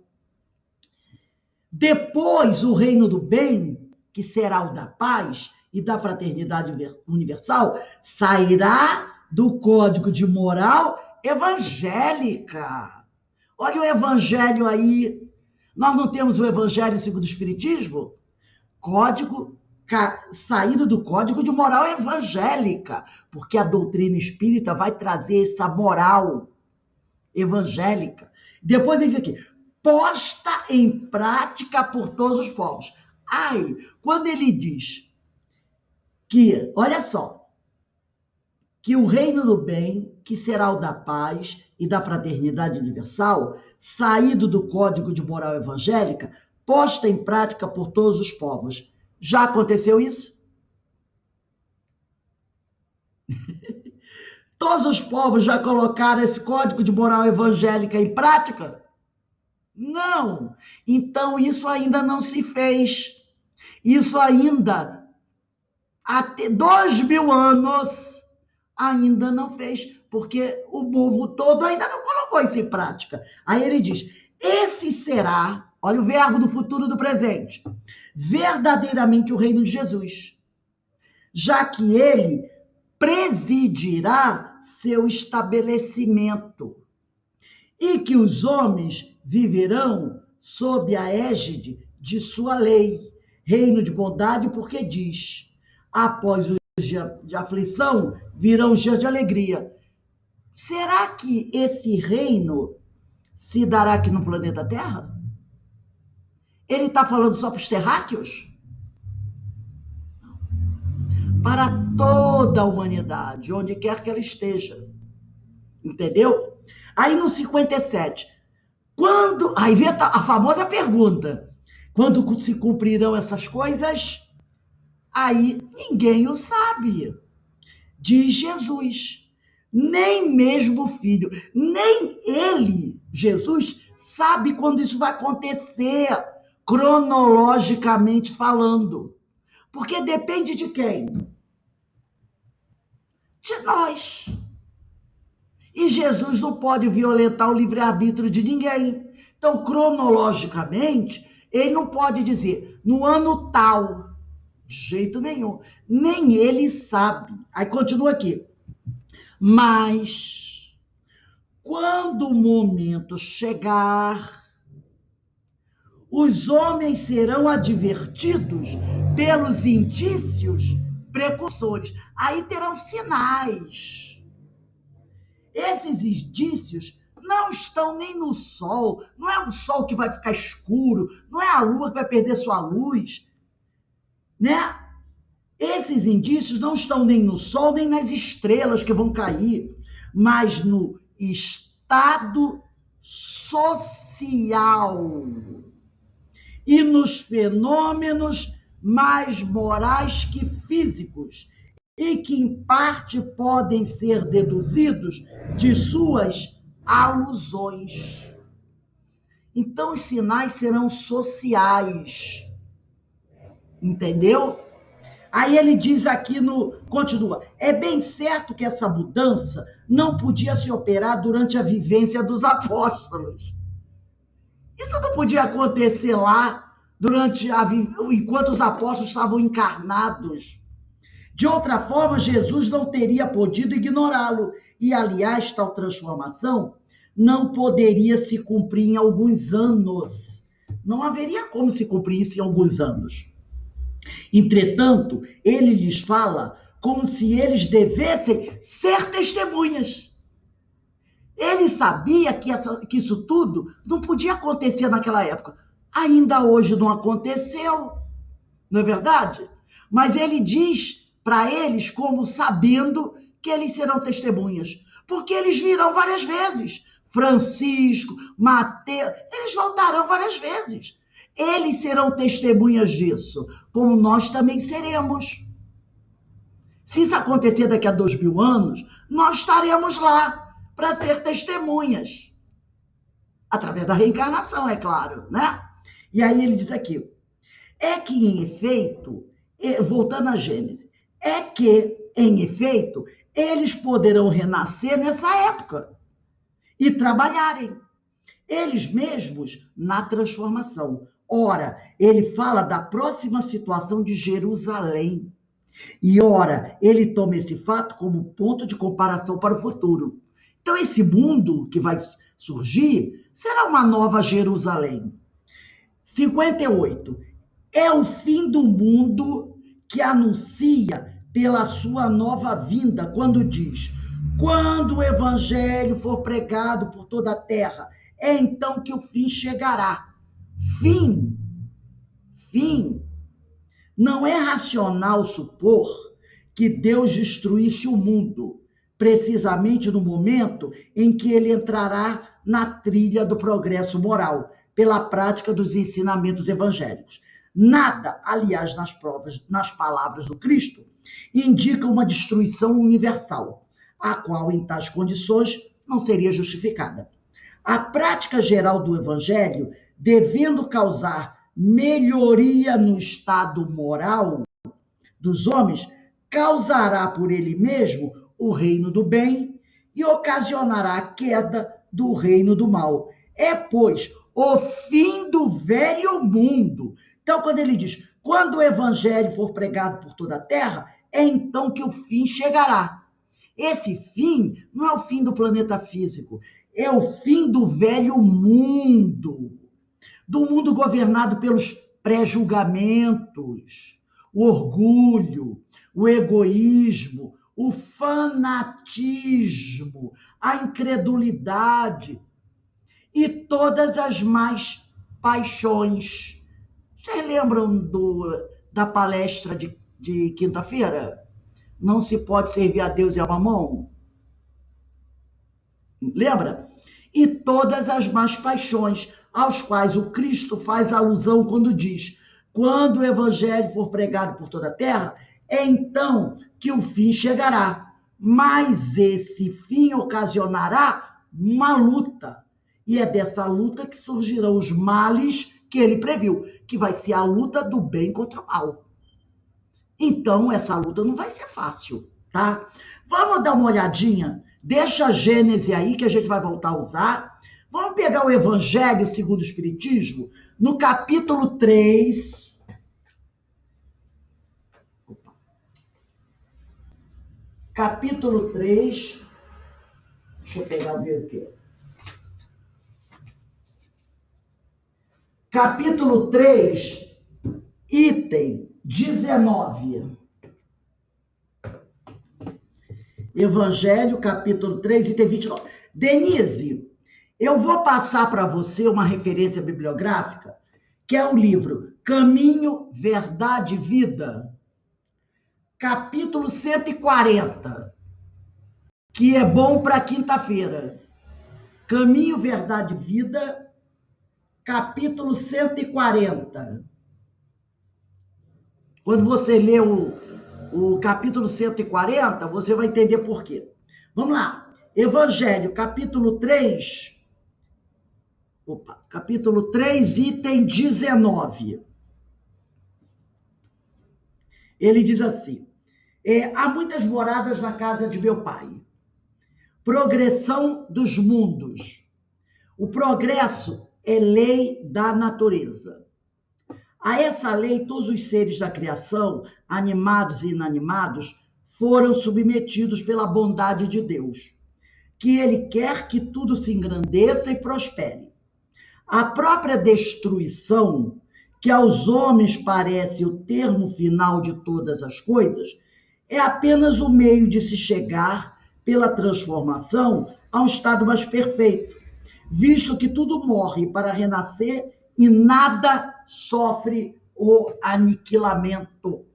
Depois o reino do bem, que será o da paz e da fraternidade universal, sairá do código de moral evangélica. Olha o evangelho aí. Nós não temos o evangelho segundo o Espiritismo? Saído do código de moral evangélica, porque a doutrina espírita vai trazer essa moral evangélica. Depois ele diz aqui, posta em prática por todos os povos. Ai, quando ele diz que, olha só, que o reino do bem, que será o da paz e da fraternidade universal, saído do código de moral evangélica, posta em prática por todos os povos. Já aconteceu isso? Todos os povos já colocaram esse código de moral evangélica em prática? Não. Então isso ainda não se fez. Isso ainda, até 2000 anos, ainda não fez, porque o povo todo ainda não colocou isso em prática. Aí ele diz, esse será, olha o verbo do futuro do presente, verdadeiramente o reino de Jesus. já que ele presidirá seu estabelecimento, e que os homens viverão sob a égide de sua lei, reino de bondade, porque diz: após os dias de aflição virão os dias de alegria. Será que esse reino se dará aqui no planeta Terra? Ele está falando só para os terráqueos? Para toda a humanidade, onde quer que ela esteja. Entendeu? Aí no 57, aí vem a famosa pergunta: quando se cumprirão essas coisas? Aí ninguém o sabe. Diz Jesus: nem mesmo o Filho, nem ele, Jesus, sabe quando isso vai acontecer, cronologicamente falando. Porque depende de quem? De nós. E Jesus não pode violentar o livre-arbítrio de ninguém. Então, cronologicamente, ele não pode dizer no ano tal, de jeito nenhum. Nem ele sabe. Aí continua aqui. Mas, quando o momento chegar, os homens serão advertidos pelos indícios precursores. Aí terão sinais. Esses indícios não estão nem no sol, não é o sol que vai ficar escuro, não é a lua que vai perder sua luz, né? Esses indícios não estão nem no sol, nem nas estrelas que vão cair, mas no estado social e nos fenômenos mais morais que físicos, e que em parte podem ser deduzidos de suas alusões. Então, os sinais serão sociais. Entendeu? Aí ele diz aqui continua, é bem certo que essa mudança não podia se operar durante a vivência dos apóstolos. Isso não podia acontecer lá enquanto os apóstolos estavam encarnados. De outra forma, Jesus não teria podido ignorá-lo. E, aliás, tal transformação não poderia se cumprir em alguns anos. Não haveria como se cumprir isso em alguns anos. Entretanto, ele lhes fala como se eles devessem ser testemunhas. Ele sabia que isso tudo não podia acontecer naquela época. Ainda hoje não aconteceu, não é verdade? Mas ele diz para eles como sabendo que eles serão testemunhas, porque eles virão várias vezes. Francisco, Mateus, eles voltarão várias vezes. Eles serão testemunhas disso, como nós também seremos. Se isso acontecer daqui a 2000 anos, nós estaremos lá para ser testemunhas. Através da reencarnação, é claro, né? E aí ele diz aqui, é que em efeito, voltando à Gênesis, é que, em efeito, eles poderão renascer nessa época e trabalharem, eles mesmos, na transformação. Ora, ele fala da próxima situação de Jerusalém. E, ora, ele toma esse fato como ponto de comparação para o futuro. Então, esse mundo que vai surgir será uma nova Jerusalém. 58. É o fim do mundo que anuncia pela sua nova vinda, quando diz: quando o evangelho for pregado por toda a terra, é então que o fim chegará. Fim. Não é racional supor que Deus destruísse o mundo, precisamente no momento em que ele entrará na trilha do progresso moral, pela prática dos ensinamentos evangélicos. Nada, aliás, nas palavras do Cristo, indica uma destruição universal, a qual, em tais condições, não seria justificada. A prática geral do evangelho, devendo causar melhoria no estado moral dos homens, causará por ele mesmo o reino do bem e ocasionará a queda do reino do mal. É, pois, o fim do velho mundo. Então, quando ele diz, quando o evangelho for pregado por toda a terra, é então que o fim chegará. Esse fim não é o fim do planeta físico, é o fim do velho mundo, do mundo governado pelos pré-julgamentos, o orgulho, o egoísmo, o fanatismo, a incredulidade e todas as más paixões. Vocês lembram da palestra de quinta-feira? Não se pode servir a Deus e a mamão? Lembra? E todas as más paixões, aos quais o Cristo faz alusão quando diz: quando o evangelho for pregado por toda a terra, é então que o fim chegará. Mas esse fim ocasionará uma luta. E é dessa luta que surgirão os males que ele previu, que vai ser a luta do bem contra o mal. Então, essa luta não vai ser fácil, tá? Vamos dar uma olhadinha. Deixa a Gênese aí, que a gente vai voltar a usar. Vamos pegar o Evangelho segundo o Espiritismo, no capítulo 3. Capítulo 3. Deixa eu pegar o meu aqui. Capítulo 3, item 19. Evangelho, capítulo 3, item 29. Denise, eu vou passar para você uma referência bibliográfica, que é o livro Caminho, Verdade e Vida, capítulo 140, que é bom para quinta-feira. Caminho, Verdade e Vida, capítulo 140. Quando você lê o capítulo 140, você vai entender por quê. Vamos lá. Evangelho, capítulo 3. Capítulo 3, item 19. Ele diz assim: há muitas moradas na casa de meu pai. Progressão dos mundos. O progresso é lei da natureza. A essa lei, todos os seres da criação, animados e inanimados, foram submetidos pela bondade de Deus, que ele quer que tudo se engrandeça e prospere. A própria destruição, que aos homens parece o termo final de todas as coisas, é apenas o meio de se chegar, pela transformação, a um estado mais perfeito, visto que tudo morre para renascer e nada sofre o aniquilamento.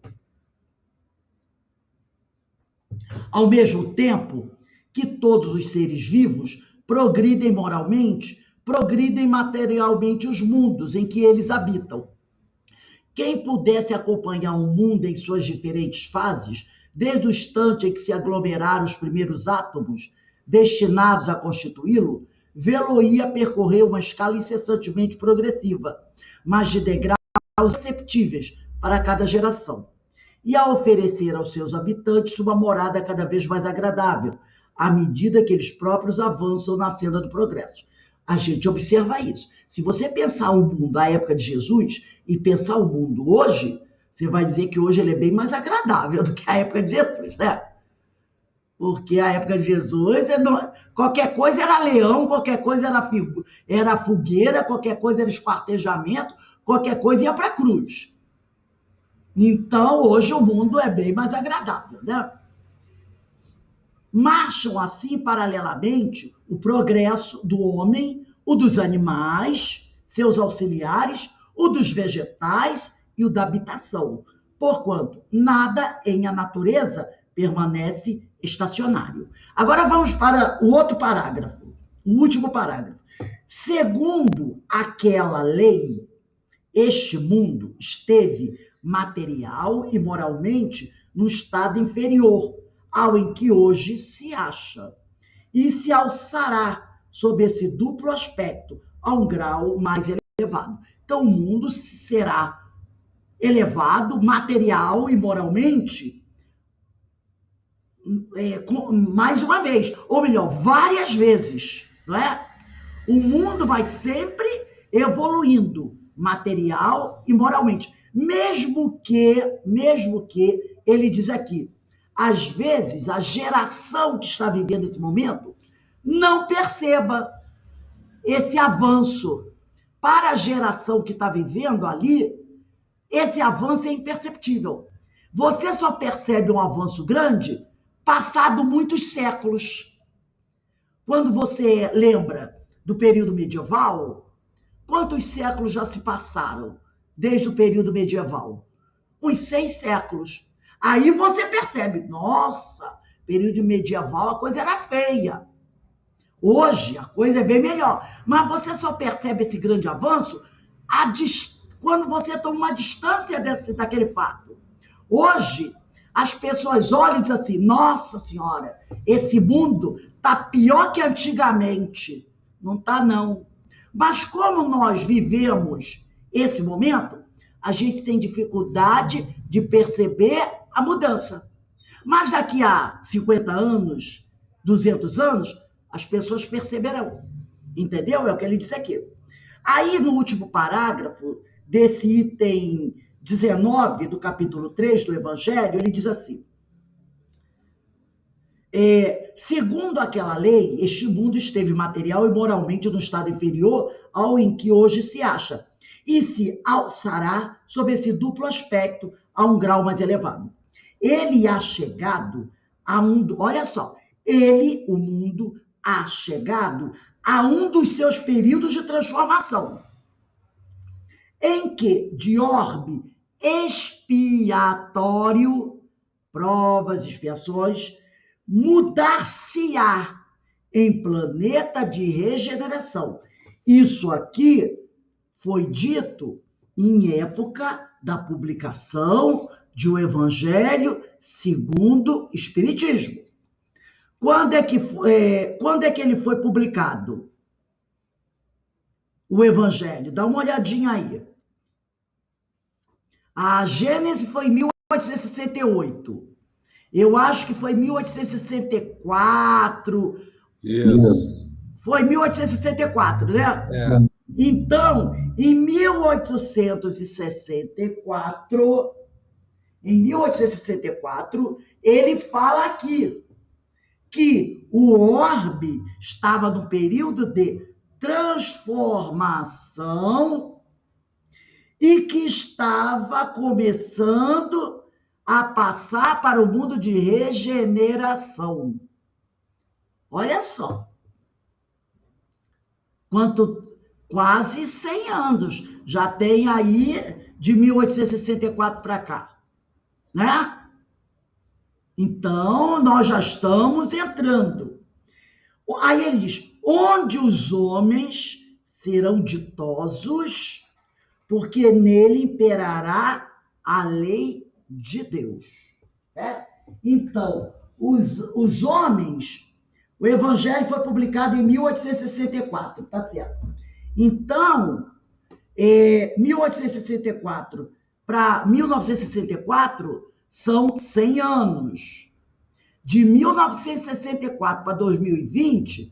Ao mesmo tempo que todos os seres vivos progridem moralmente, progridem materialmente os mundos em que eles habitam. Quem pudesse acompanhar o mundo em suas diferentes fases, desde o instante em que se aglomeraram os primeiros átomos destinados a constituí-lo, vê-lo-ia percorrer uma escala incessantemente progressiva, mas de degraus perceptíveis para cada geração, e a oferecer aos seus habitantes uma morada cada vez mais agradável, à medida que eles próprios avançam na senda do progresso. A gente observa isso. Se você pensar o mundo da época de Jesus e pensar o mundo hoje, você vai dizer que hoje ele é bem mais agradável do que a época de Jesus, né? Porque a época de Jesus, qualquer coisa era leão, qualquer coisa era fogueira, qualquer coisa era esquartejamento, qualquer coisa ia para a cruz. Então, hoje o mundo é bem mais agradável, né? Marcham assim, paralelamente, o progresso do homem, o dos animais, seus auxiliares, o dos vegetais e o da habitação, porquanto nada em a natureza permanece estacionário. Agora vamos para o outro parágrafo, o último parágrafo. Segundo aquela lei, este mundo esteve material e moralmente num estado inferior ao em que hoje se acha, e se alçará sob esse duplo aspecto a um grau mais elevado. Então, o mundo será elevado material e moralmente, mais uma vez, ou melhor, várias vezes, não é? O mundo vai sempre evoluindo material e moralmente. Mesmo que ele diz aqui, às vezes a geração que está vivendo esse momento não perceba esse avanço. Para a geração que está vivendo ali, esse avanço é imperceptível. Você só percebe um avanço grande passado muitos séculos. Quando você lembra do período medieval, quantos séculos já se passaram desde o período medieval? Uns 6 séculos. Aí você percebe, nossa, período medieval a coisa era feia. Hoje a coisa é bem melhor. Mas você só percebe esse grande avanço quando você toma uma distância daquele fato. Hoje, as pessoas olham e dizem assim, nossa senhora, esse mundo está pior que antigamente. Não está, não. Mas como nós vivemos esse momento, a gente tem dificuldade de perceber a mudança. Mas daqui a 50 anos, 200 anos, as pessoas perceberão. Entendeu? É o que ele disse aqui. Aí, no último parágrafo desse item 19 do capítulo 3 do Evangelho, ele diz assim, segundo aquela lei, este mundo esteve material e moralmente num estado inferior ao em que hoje se acha, e se alçará sob esse duplo aspecto a um grau mais elevado. Ele há chegado a olha só, o mundo há chegado a um dos seus períodos de transformação, em que, de orbe expiatório, provas, expiações, mudar-se-á em planeta de regeneração. Isso aqui foi dito em época da publicação de O Evangelho segundo o Espiritismo. Quando é que ele foi publicado? O Evangelho. Dá uma olhadinha aí. A Gênese foi em 1868. Eu acho que foi em 1864. Isso. Foi em 1864, né? Então, em 1864, ele fala aqui que o orbe estava no período de transformação e que estava começando a passar para o mundo de regeneração. Olha só. Quase 100 anos. Já tem aí de 1864 para cá. Né? Então, nós já estamos entrando. Aí ele diz, onde os homens serão ditosos, porque nele imperará a lei de Deus. Então, os homens, o Evangelho foi publicado em 1864, tá certo? Então, 1864 para 1964 são 100 anos. De 1964 para 2020,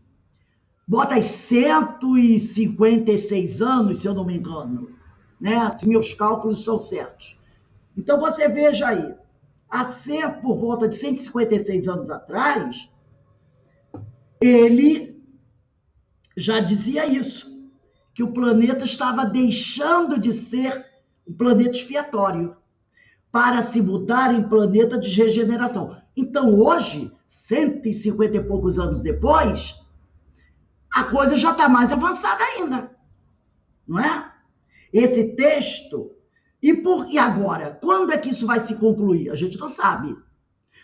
bota aí 156 anos, se eu não me engano, né? Se meus cálculos estão certos. Então, você veja aí, por volta de 156 anos atrás, ele já dizia isso, que o planeta estava deixando de ser um planeta expiatório para se mudar em planeta de regeneração. Então, hoje, 150 e poucos anos depois, a coisa já está mais avançada ainda, não é? Esse texto, e agora? Quando é que isso vai se concluir? A gente não sabe.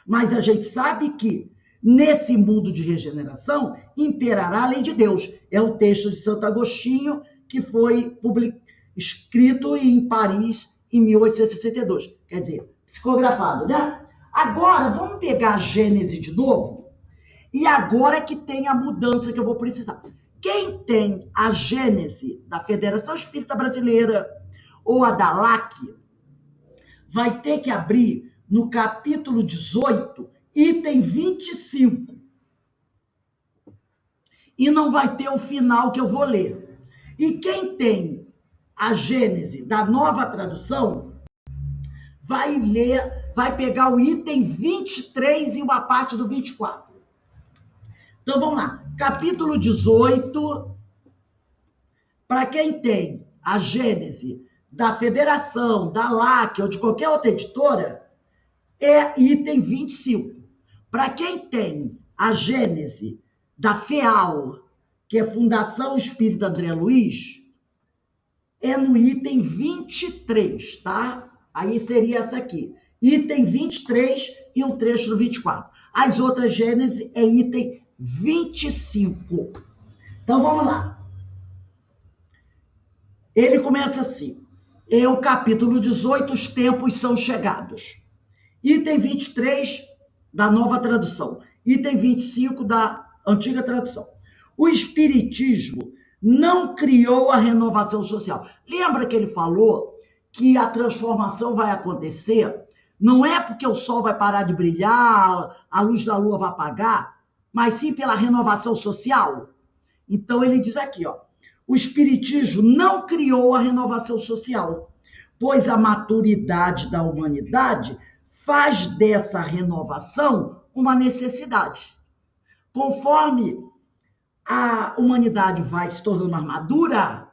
Mas a gente sabe que, nesse mundo de regeneração, imperará a lei de Deus. É o texto de Santo Agostinho, que foi escrito em Paris em 1862. Quer dizer, psicografado, né? Agora, vamos pegar a Gênese de novo, e agora que tem a mudança que eu vou precisar. Quem tem a Gênese da Federação Espírita Brasileira ou a da LAC, vai ter que abrir no capítulo 18, item 25. E não vai ter o final que eu vou ler. E quem tem a Gênese da Nova Tradução, vai pegar o item 23 e uma parte do 24. Então vamos lá. Capítulo 18, para quem tem a Gênese da Federação, da LAC ou de qualquer outra editora, é item 25. Para quem tem a Gênese da FEAL, que é Fundação Espírita André Luiz, é no item 23, tá? Aí seria essa aqui. Item 23 e um trecho do 24. As outras Gênesis é item 25. Então, vamos lá. Ele começa assim. É o capítulo 18, os tempos são chegados. Item 23 da Nova Tradução. Item 25 da Antiga Tradução. O Espiritismo não criou a renovação social. Lembra que ele falou que a transformação vai acontecer? Não é porque o sol vai parar de brilhar, a luz da lua vai apagar, mas sim pela renovação social? Então ele diz aqui, ó, o Espiritismo não criou a renovação social, pois a maturidade da humanidade faz dessa renovação uma necessidade. Conforme a humanidade vai se tornando mais madura,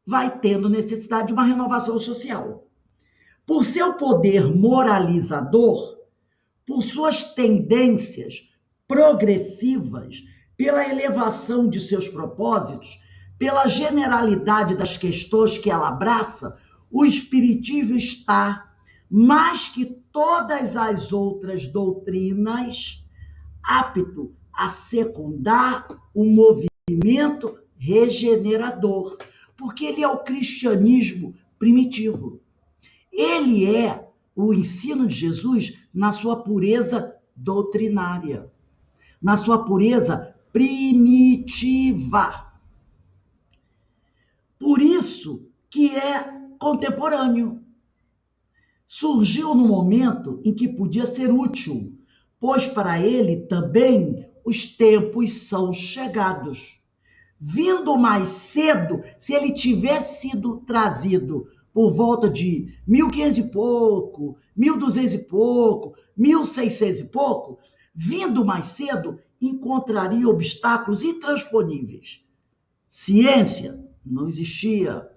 vai tendo necessidade de uma renovação social. Por seu poder moralizador, por suas tendências progressivas, pela elevação de seus propósitos, pela generalidade das questões que ela abraça, o Espiritismo está, mais que todas as outras doutrinas, apto a secundar o movimento regenerador, porque ele é o cristianismo primitivo. Ele é o ensino de Jesus na sua pureza doutrinária, na sua pureza primitiva. Por isso que é contemporâneo. Surgiu no momento em que podia ser útil, pois para ele também os tempos são chegados. Vindo mais cedo, se ele tivesse sido trazido por volta de 1500 e pouco, 1200 e pouco, 1600 e pouco, vindo mais cedo, encontraria obstáculos intransponíveis. Ciência não existia.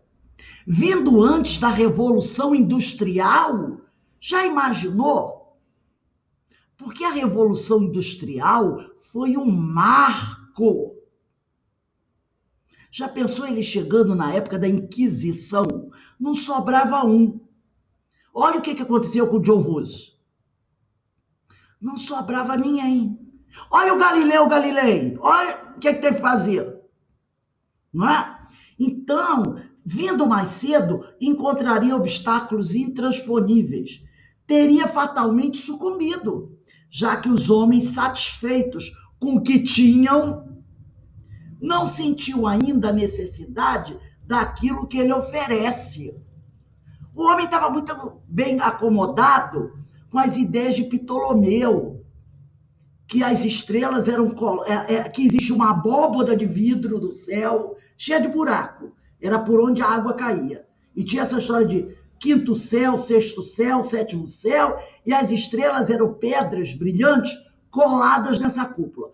Vindo antes da Revolução Industrial, já imaginou? Porque a Revolução Industrial foi um marco. Já pensou ele chegando na época da Inquisição? Não sobrava um. Olha o que aconteceu com o John Hus. Não sobrava ninguém. Olha o Galileu Galilei. Olha o que teve que fazer. Não é? Então, vindo mais cedo, encontraria obstáculos intransponíveis. Teria fatalmente sucumbido, já que os homens satisfeitos com o que tinham não sentiu ainda a necessidade daquilo que ele oferece. O homem estava muito bem acomodado com as ideias de Ptolomeu, que as estrelas eram... que existe uma abóboda de vidro do céu, cheia de buraco. Era por onde a água caía. E tinha essa história de quinto céu, sexto céu, sétimo céu, e as estrelas eram pedras brilhantes coladas nessa cúpula.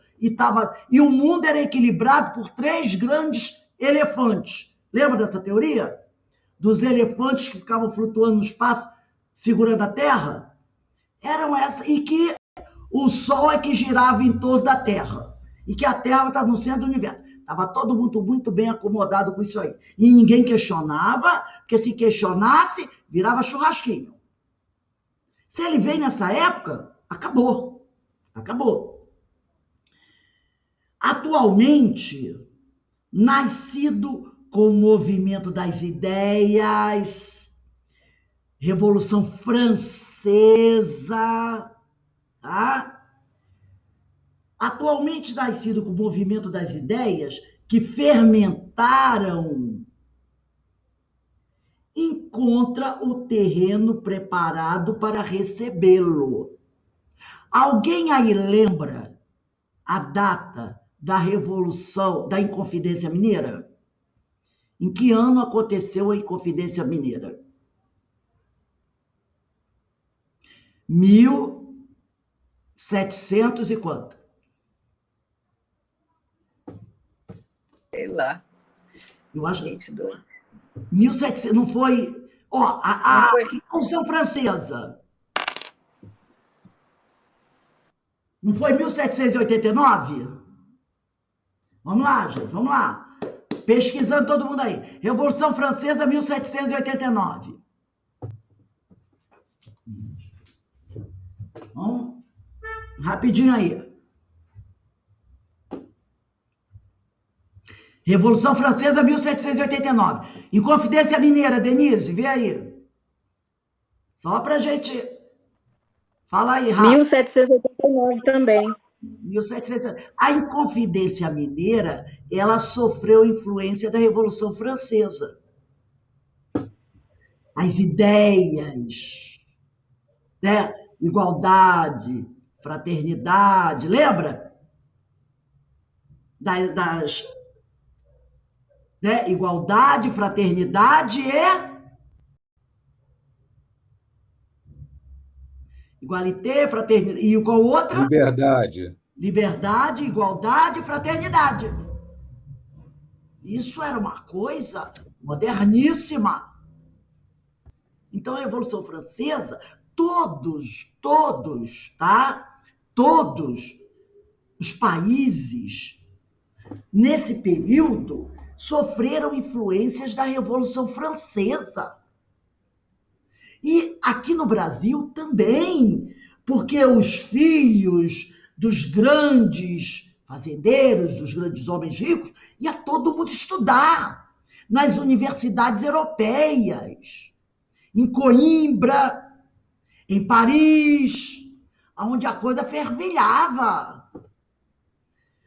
E o mundo era equilibrado por 3 grandes elefantes. Lembra dessa teoria? Dos elefantes que ficavam flutuando no espaço, segurando a Terra? Eram essas. E que o Sol é que girava em torno da Terra. E que a Terra estava no centro do universo. Estava todo mundo muito bem acomodado com isso aí. E ninguém questionava, porque se questionasse, virava churrasquinho. Se ele veio nessa época, acabou. Acabou. Atualmente, nascido com o movimento das ideias, Revolução Francesa, tá? Atualmente nascido com o movimento das ideias que fermentaram, encontra o terreno preparado para recebê-lo. Alguém aí lembra a data da Revolução da Inconfidência Mineira? Em que ano aconteceu a Inconfidência Mineira? 1700 e quanto? Sei lá. Eu acho. 22. 1700, não foi. Ó, a Não foi. Revolução Francesa. Não foi 1789? Vamos lá, gente, vamos lá. Pesquisando todo mundo aí. Revolução Francesa, 1789. Vamos rapidinho aí. Revolução Francesa, 1789. Inconfidência Mineira, Denise, vê aí. Só pra gente... Fala aí, rápido. 1789 também. 1700. A Inconfidência Mineira, ela sofreu influência da Revolução Francesa. As ideias, né? Igualdade, fraternidade, lembra? Das né? Igualdade, fraternidade e... Igualité, fraternidade. E qual outra? Liberdade. Liberdade, igualdade e fraternidade. Isso era uma coisa moderníssima. Então, a Revolução Francesa, todos, tá? Todos os países, nesse período, sofreram influências da Revolução Francesa. E aqui no Brasil também, porque os filhos dos grandes fazendeiros, dos grandes homens ricos, ia todo mundo estudar nas universidades europeias, em Coimbra, em Paris, onde a coisa fervilhava.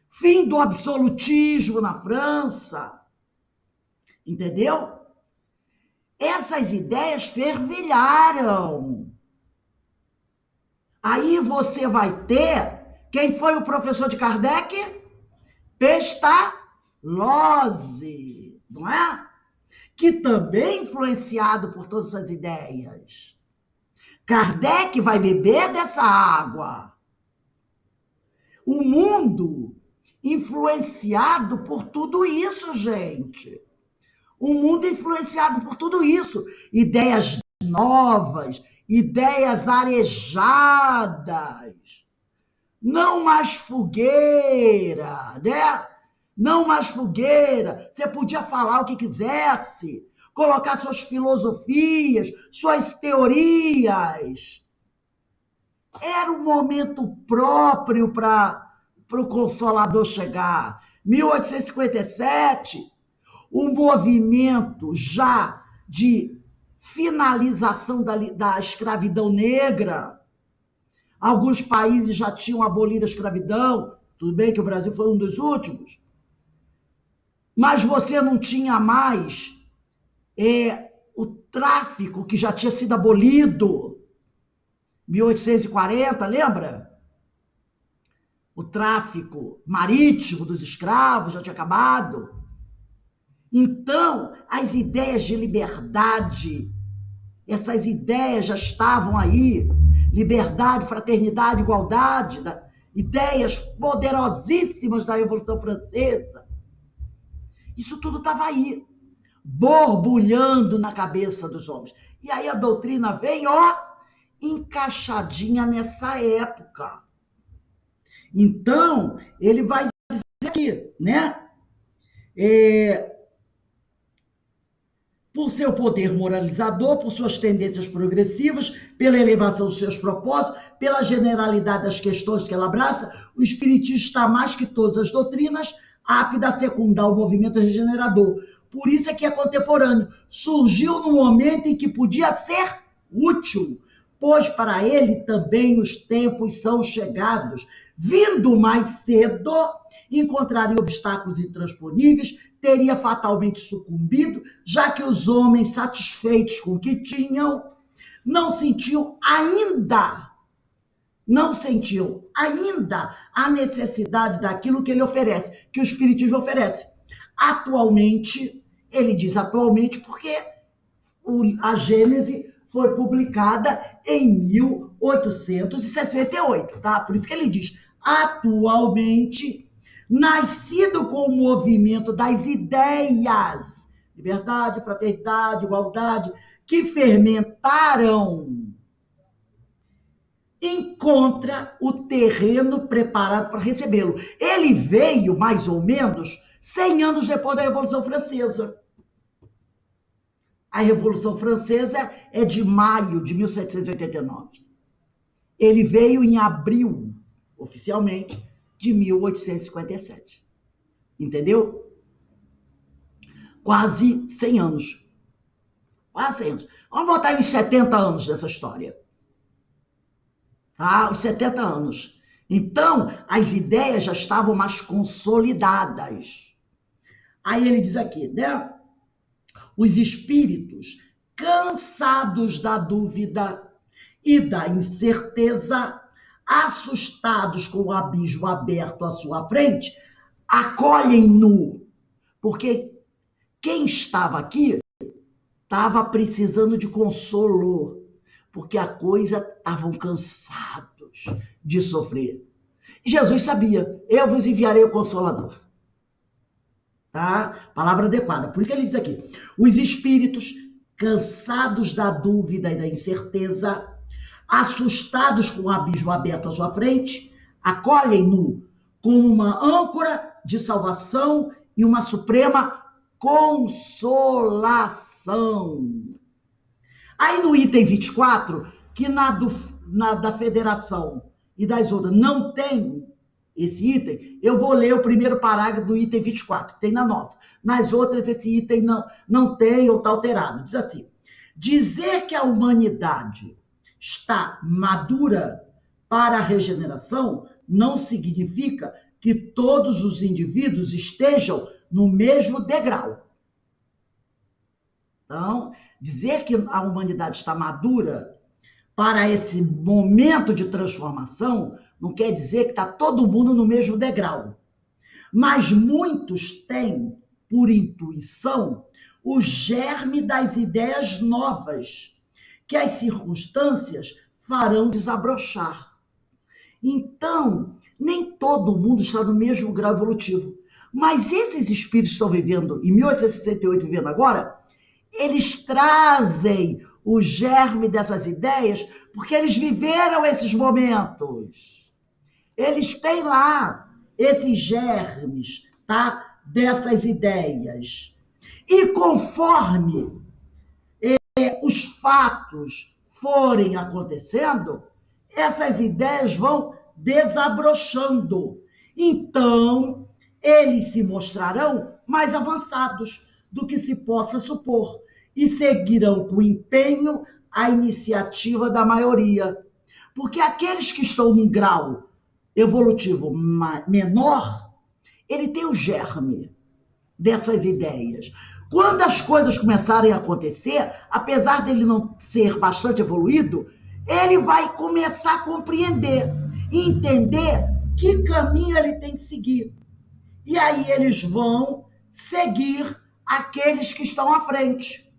Fim do absolutismo na França, entendeu? Essas ideias fervilharam. Aí você vai ter... Quem foi o professor de Kardec? Pestalozzi, não é? Que também influenciado por todas essas ideias. Kardec vai beber dessa água. O mundo influenciado por tudo isso, gente. O mundo influenciado por tudo isso. Ideias novas, ideias arejadas. Não mais fogueira, né? Não mais fogueira. Você podia falar o que quisesse, colocar suas filosofias, suas teorias. Era um momento próprio para o Consolador chegar. 1857, o movimento já de finalização da escravidão negra. Alguns países já tinham abolido a escravidão, tudo bem que o Brasil foi um dos últimos, mas você não tinha mais o tráfico que já tinha sido abolido. 1840, lembra? O tráfico marítimo dos escravos já tinha acabado. Então, as ideias de liberdade, essas ideias já estavam aí. Liberdade, fraternidade, igualdade, ideias poderosíssimas da Revolução Francesa. Isso tudo estava aí, borbulhando na cabeça dos homens. E aí a doutrina vem, encaixadinha nessa época. Então, ele vai dizer aqui, né? Por seu poder moralizador, por suas tendências progressivas, pela elevação dos seus propósitos, pela generalidade das questões que ela abraça, o Espiritismo está mais que todas as doutrinas apto a secundar o movimento regenerador. Por isso é que é contemporâneo. Surgiu no momento em que podia ser útil, pois para ele também os tempos são chegados. Vindo mais cedo, encontraria obstáculos intransponíveis, teria fatalmente sucumbido, já que os homens, satisfeitos com o que tinham, não sentiam ainda a necessidade daquilo que ele oferece, que o Espiritismo oferece. Atualmente, Ele diz atualmente porque a Gênese foi publicada em 1868, tá? Por isso que ele diz, atualmente, nascido com o movimento das ideias, liberdade, fraternidade, igualdade, que fermentaram, encontra o terreno preparado para recebê-lo. Ele veio, mais ou menos, 100 anos depois da Revolução Francesa. A Revolução Francesa é de maio de 1789. Ele veio em abril, oficialmente, de 1857. Entendeu? Quase 100 anos. Quase 100 anos. Vamos botar aí uns 70 anos dessa história. Tá? Os 70 anos. Então, as ideias já estavam mais consolidadas. Aí ele diz aqui, né? Os espíritos, cansados da dúvida e da incerteza, assustados com o abismo aberto à sua frente, acolhem-no. Porque quem estava aqui estava precisando de consolo, porque a coisa estavam cansados de sofrer. E Jesus sabia, eu vos enviarei o Consolador. Tá? Palavra adequada. Por isso que ele diz aqui, os espíritos, cansados da dúvida e da incerteza, assustados com o abismo aberto à sua frente, acolhem-no como uma âncora de salvação e uma suprema consolação. Aí no item 24, que na da federação e das outras não tem esse item, eu vou ler o primeiro parágrafo do item 24, que tem na nossa. Nas outras, esse item não tem ou está alterado. Diz assim, dizer que a humanidade está madura para a regeneração não significa que todos os indivíduos estejam no mesmo degrau. Então, dizer que a humanidade está madura para esse momento de transformação não quer dizer que está todo mundo no mesmo degrau. Mas muitos têm, por intuição, o germe das ideias novas, que as circunstâncias farão desabrochar. Então, nem todo mundo está no mesmo grau evolutivo. Mas esses espíritos que estão vivendo, em 1868, vivendo agora, eles trazem o germe dessas ideias porque eles viveram esses momentos. Eles têm lá esses germes, tá? Dessas ideias. E conforme os fatos forem acontecendo, essas ideias vão desabrochando. Então, eles se mostrarão mais avançados do que se possa supor e seguirão com empenho a iniciativa da maioria. Porque aqueles que estão num grau evolutivo menor, ele tem o germe dessas ideias. Quando as coisas começarem a acontecer, apesar dele não ser bastante evoluído, ele vai começar a compreender e entender que caminho ele tem que seguir. E aí eles vão seguir aqueles que estão à frente.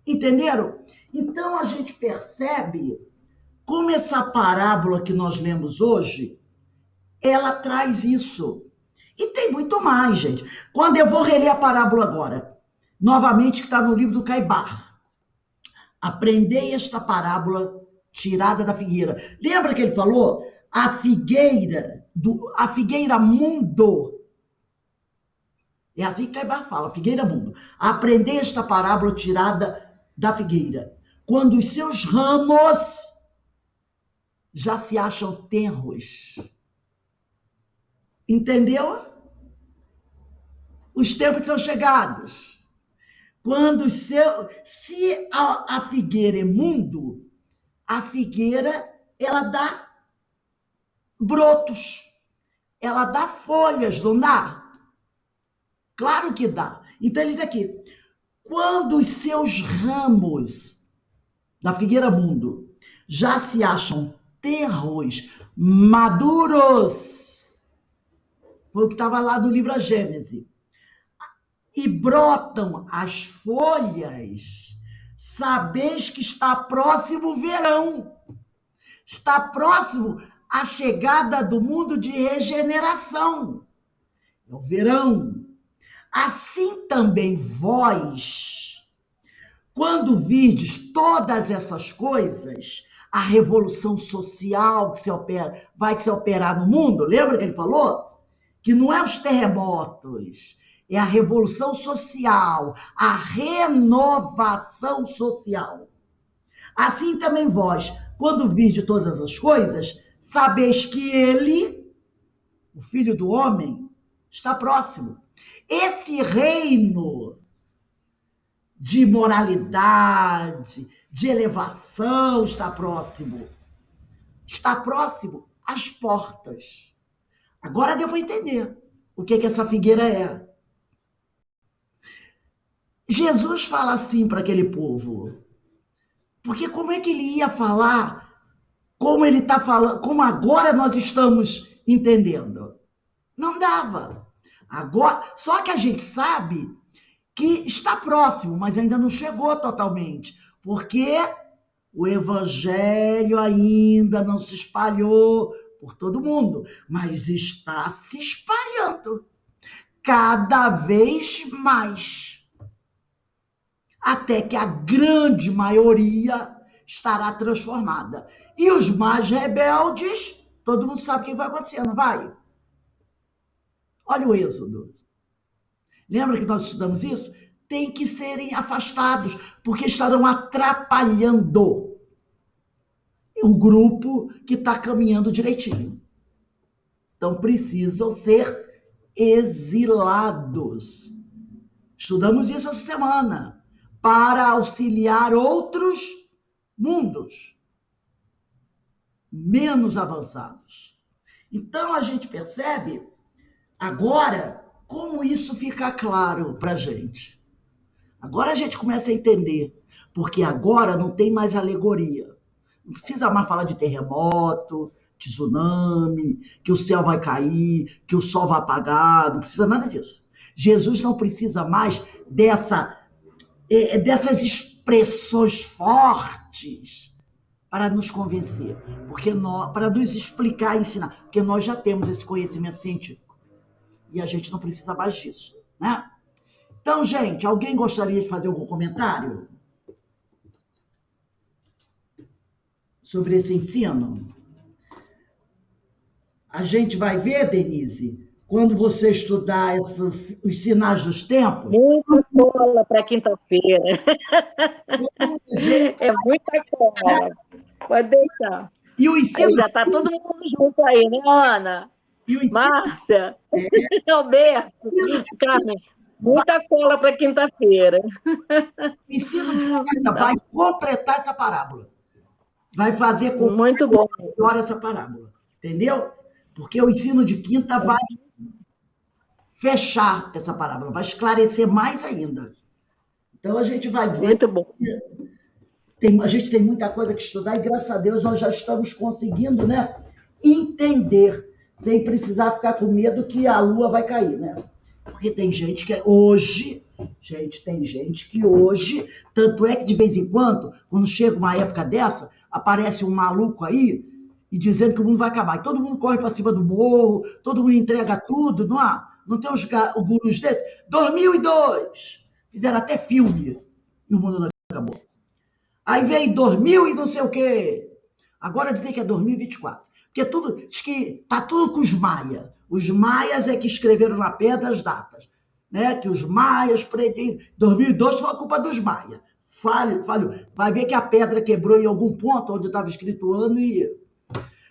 Entenderam? Então a gente percebe como essa parábola que nós lemos hoje, ela traz isso. E tem muito mais, gente. Quando eu vou reler a parábola agora, novamente que está no livro do Caibar. Aprendei esta parábola tirada da figueira. Lembra que ele falou? A figueira mundo. É assim que Caibar fala, figueira mundo. Aprendei esta parábola tirada da figueira. Quando os seus ramos já se acham tenros. Entendeu? Os tempos são chegados. Quando se a figueira é mundo, a figueira, ela dá brotos, ela dá folhas, não dá? Claro que dá. Então, ele diz aqui, quando os seus ramos da figueira mundo já se acham tenros, maduros, foi o que estava lá no livro A Gênese. e brotam as folhas, sabeis que está próximo o verão. Está próximo a chegada do mundo de regeneração. É o verão. Assim também vós, quando virdes todas essas coisas, a revolução social que vai se operar no mundo, lembra que ele falou? Que não é os terremotos, é a revolução social, a renovação social. Assim também vós, quando virdes todas as coisas, sabeis que ele, o Filho do Homem, está próximo. Esse reino de moralidade, de elevação está próximo. Está próximo às portas. Agora deu para entender o que essa figueira é. Jesus fala assim para aquele povo. Porque como é que ele ia falar como ele está falando, como agora nós estamos entendendo? Não dava. Agora, só que a gente sabe que está próximo, mas ainda não chegou totalmente, porque o evangelho ainda não se espalhou por todo mundo, mas está se espalhando cada vez mais, até que a grande maioria estará transformada. E os mais rebeldes, todo mundo sabe o que vai acontecer, não vai? Olha o Êxodo. Lembra que nós estudamos isso? Tem que serem afastados, porque estarão atrapalhando o grupo que está caminhando direitinho. Então, precisam ser exilados. Estudamos isso essa semana, para auxiliar outros mundos menos avançados. Então, a gente percebe agora como isso fica claro para a gente. Agora a gente começa a entender, porque agora não tem mais alegoria. Não precisa mais falar de terremoto, de tsunami, que o céu vai cair, que o sol vai apagar, não precisa nada disso. Jesus não precisa mais dessas expressões fortes para nos convencer, para nos explicar e ensinar, porque nós já temos esse conhecimento científico. E a gente não precisa mais disso, né? Então, gente, alguém gostaria de fazer algum comentário sobre esse ensino? A gente vai ver, Denise, quando você estudar os sinais dos tempos. Muita cola para quinta-feira. É muita cola. Pode deixar. E o ensino... Aí já está todo mundo junto aí, né, Ana? E o ensino... Márcia, Alberto, Carmen, muita cola para quinta-feira. O ensino de quinta vai completar essa parábola. Vai fazer com muito bom melhor essa parábola. Entendeu? Porque o ensino de quinta vai fechar essa parábola, vai esclarecer mais ainda. Então, a gente vai ver... Muito bom. A gente tem muita coisa que estudar e, graças a Deus, nós já estamos conseguindo, né, entender, sem precisar ficar com medo que a lua vai cair, né? Porque tem gente que hoje, tanto é que de vez em quando chega uma época dessa, aparece um maluco aí e dizendo que o mundo vai acabar. E todo mundo corre para cima do morro, todo mundo entrega tudo, não há? Não tem os gurus desses? 2002, fizeram até filme e o mundo não acabou. Aí vem 2000 e não sei o quê. Agora dizer que é 2024. Porque diz que está tudo com os maias. Os maias é que escreveram na pedra as datas. Né? Que os maias... 2002 foi a culpa dos maias. Falhou. Vai ver que a pedra quebrou em algum ponto onde estava escrito o ano e...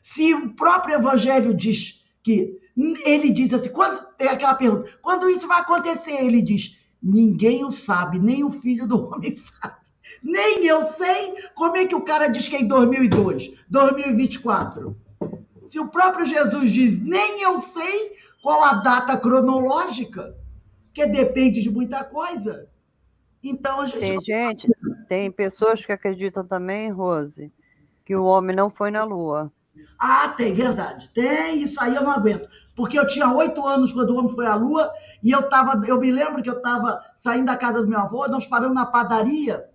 Se o próprio Evangelho diz que... Ele diz assim, tem aquela pergunta, quando isso vai acontecer? Ele diz, ninguém o sabe, nem o Filho do Homem sabe. Nem eu sei como é que o cara diz que é em 2002, 2024. Se o próprio Jesus diz, nem eu sei qual a data cronológica, que depende de muita coisa. Então a gente... Tem pessoas que acreditam também, Rose, que o homem não foi na Lua. Ah, tem, verdade. Tem, isso aí eu não aguento. Porque eu tinha 8 anos quando o homem foi à Lua, e eu me lembro que eu estava saindo da casa do meu avô, nós paramos na padaria,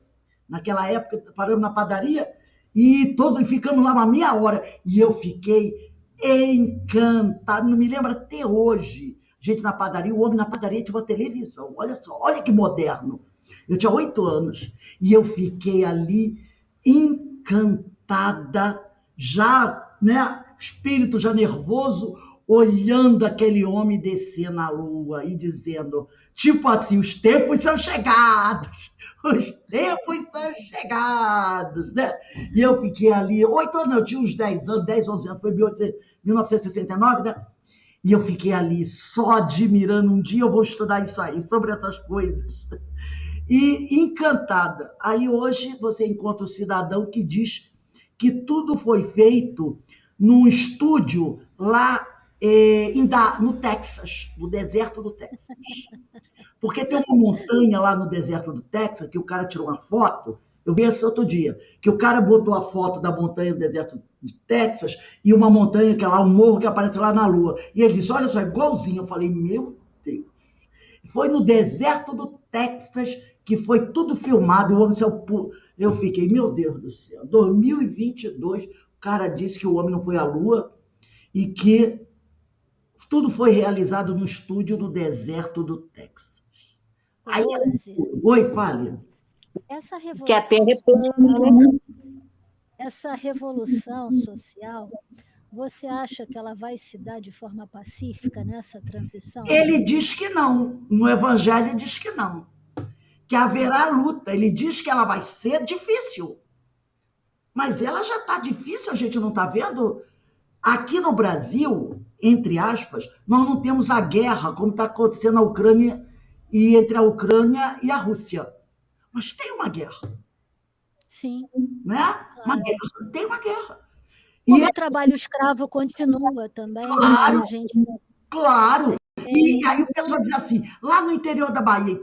naquela época, paramos na padaria, e ficamos lá uma meia hora, e eu fiquei encantado, não me lembro até hoje. Gente na padaria, o homem na padaria tinha uma televisão, olha só, olha que moderno. Eu tinha 8 anos, e eu fiquei ali encantada, já, né, espírito já nervoso, olhando aquele homem descer na lua e dizendo, tipo assim, os tempos são chegados, os tempos são chegados, né? E eu fiquei ali, 8 anos, eu tinha uns 10 anos, 10, 11 anos, foi 1969, né? E eu fiquei ali só admirando, um dia eu vou estudar isso aí, sobre essas coisas. E encantada. Aí hoje você encontra o cidadão que diz que tudo foi feito num estúdio lá no Texas, no deserto do Texas. Porque tem uma montanha lá no deserto do Texas que o cara tirou uma foto, eu vi esse outro dia, que o cara botou a foto da montanha do deserto de Texas e uma montanha que é lá, um morro que aparece lá na Lua. E ele disse, olha só, igualzinho. Eu falei, meu Deus. Foi no deserto do Texas que foi tudo filmado. O homem saiu. Eu fiquei, meu Deus do céu, 2022, o cara disse que o homem não foi à Lua e que tudo foi realizado no estúdio no deserto do Texas. Aí, oi, fale. Essa revolução, que a Terra é plana, né? Essa revolução social, você acha que ela vai se dar de forma pacífica nessa transição? Ele diz que não. No Evangelho diz que não. Que haverá luta. Ele diz que ela vai ser difícil. Mas ela já está difícil, a gente não está vendo? Aqui no Brasil, entre aspas, nós não temos a guerra, como está acontecendo na Ucrânia e entre a Ucrânia e a Rússia. Mas tem uma guerra. Sim. Né? Claro. Uma guerra. Tem uma guerra. Como o trabalho escravo continua também. Claro, né? Gente... claro. E aí o pessoal diz assim, lá no interior da Bahia,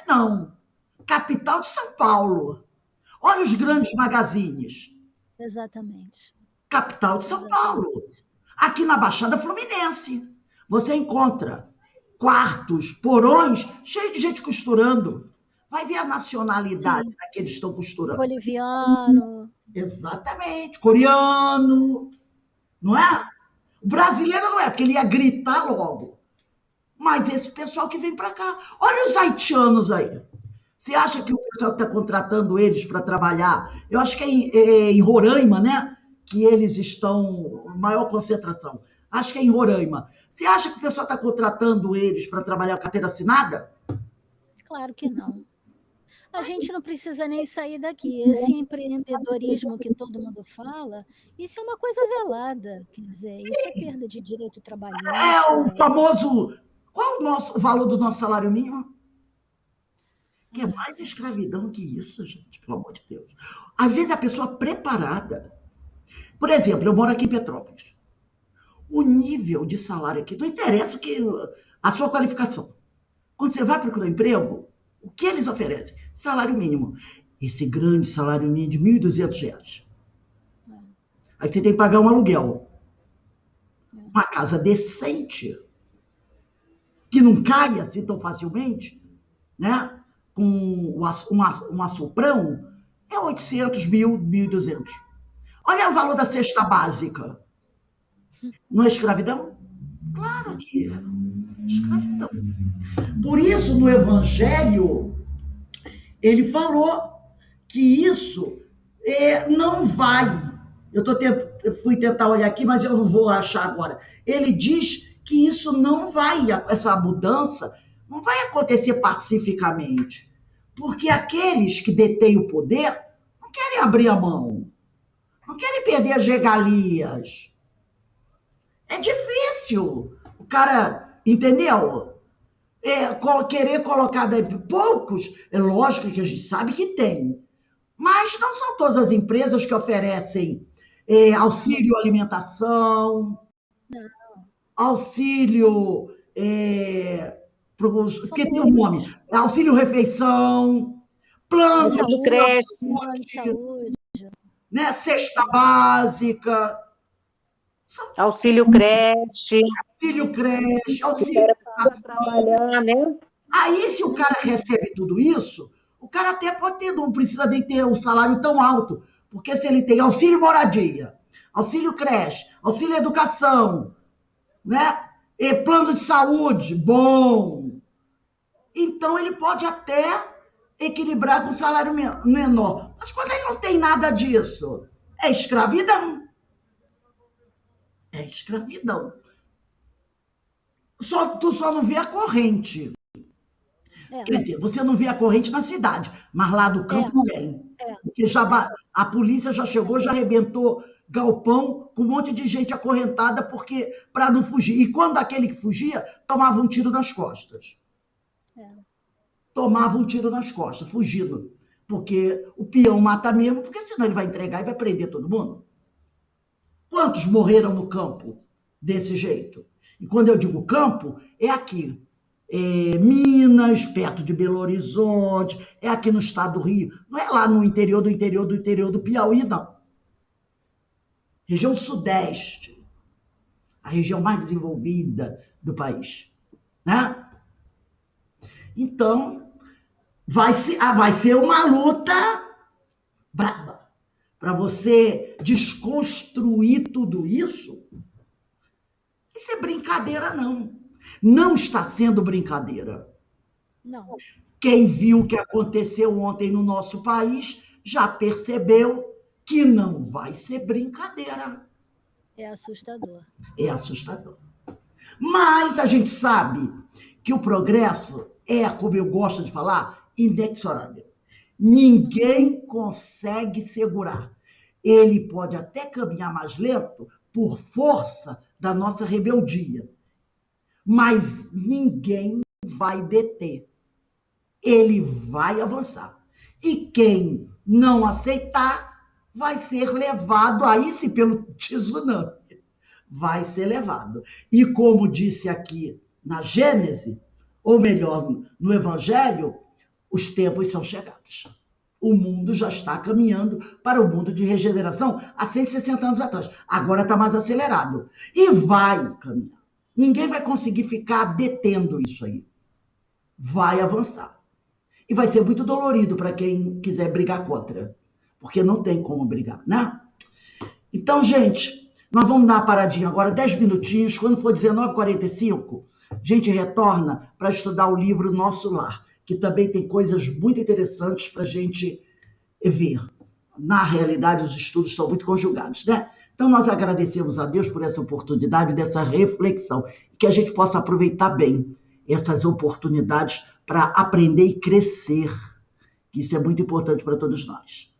não. Capital de São Paulo. Olha os grandes magazines. Exatamente. Capital de São Paulo. Aqui na Baixada Fluminense, você encontra quartos, porões, cheios de gente costurando. Vai ver a nacionalidade que eles estão costurando. Boliviano. Exatamente. Coreano. Não é? O brasileiro não é, porque ele ia gritar logo. Mas esse pessoal que vem para cá. Olha os haitianos aí. Você acha que o pessoal que está contratando eles para trabalhar, eu acho que é em Roraima, né? Que eles estão, maior concentração. Acho que é em Roraima. Você acha que o pessoal está contratando eles para trabalhar com carteira assinada? Claro que não. A gente não precisa nem sair daqui. Esse empreendedorismo que todo mundo fala, isso é uma coisa velada. Quer dizer, isso é perda de direito trabalhista. É o famoso... Qual o valor do nosso salário mínimo? Que é mais escravidão que isso, gente, pelo amor de Deus. Às vezes a pessoa preparada... Por exemplo, eu moro aqui em Petrópolis. O nível de salário aqui, não interessa a sua qualificação. Quando você vai procurar emprego, o que eles oferecem? Salário mínimo. Esse grande salário mínimo de R$ 1.200. Aí você tem que pagar um aluguel. Uma casa decente, que não caia assim tão facilmente, né? Com um assoprão, é 800 mil, 1.200. Olha o valor da cesta básica. Não é escravidão? Claro que é. Escravidão. Por isso, no Evangelho, ele falou que isso não vai. Eu fui tentar olhar aqui, mas eu não vou achar agora. Ele diz que isso não vai, essa mudança, não vai acontecer pacificamente. Porque aqueles que detêm o poder não querem abrir a mão. Não querem perder as regalias. É difícil. O cara, entendeu? Querer colocar poucos, é lógico que a gente sabe que tem. Mas não são todas as empresas que oferecem auxílio alimentação, auxílio... que tem um nome? Auxílio refeição, plano de saúde, né? Cesta básica. Auxílio creche, auxílio creche, que auxílio era para educação. trabalhar, né? Aí, se o cara recebe tudo isso, o cara até pode ter, não precisa de ter um salário tão alto, porque se ele tem auxílio moradia, auxílio creche, auxílio educação, né? E plano de saúde, bom. Então, ele pode até equilibrar com salário menor. Mas quando ele não tem nada disso, é escravidão. É escravidão. Tu só não vê a corrente. Quer dizer, você não vê a corrente na cidade, mas lá do campo não tem. Porque a polícia já chegou, já arrebentou galpão com um monte de gente acorrentada para não fugir. E quando aquele que fugia, tomava um tiro nas costas. Tomava um tiro nas costas, fugindo. Porque o peão mata mesmo, porque senão ele vai entregar e vai prender todo mundo. Quantos morreram no campo desse jeito? E quando eu digo campo, é aqui. Minas, perto de Belo Horizonte, é aqui no estado do Rio, não é lá no interior do Piauí, não. Região sudeste, a região mais desenvolvida do país, né? Então, vai ser uma luta braba para você desconstruir tudo isso. Isso é brincadeira, não. Não está sendo brincadeira. Não. Quem viu o que aconteceu ontem no nosso país já percebeu que não vai ser brincadeira. É assustador. É assustador. Mas a gente sabe que o progresso é, como eu gosto de falar, inexorável. Ninguém consegue segurar. Ele pode até caminhar mais lento por força da nossa rebeldia. Mas ninguém vai deter. Ele vai avançar. E quem não aceitar vai ser levado, aí sim, pelo tsunami. Vai ser levado. E como disse aqui na Gênese, ou melhor, no Evangelho, os tempos são chegados. O mundo já está caminhando para o mundo de regeneração há 160 anos atrás. Agora está mais acelerado. E vai caminhar. Ninguém vai conseguir ficar detendo isso aí. Vai avançar. E vai ser muito dolorido para quem quiser brigar contra. Porque não tem como brigar, né? Então, gente, nós vamos dar uma paradinha agora, 10 minutinhos. Quando for 19h45, a gente retorna para estudar o livro Nosso Lar, que também tem coisas muito interessantes para a gente ver. Na realidade, os estudos estão muito conjugados, né? Então, nós agradecemos a Deus por essa oportunidade, dessa reflexão, e que a gente possa aproveitar bem essas oportunidades para aprender e crescer, que isso é muito importante para todos nós.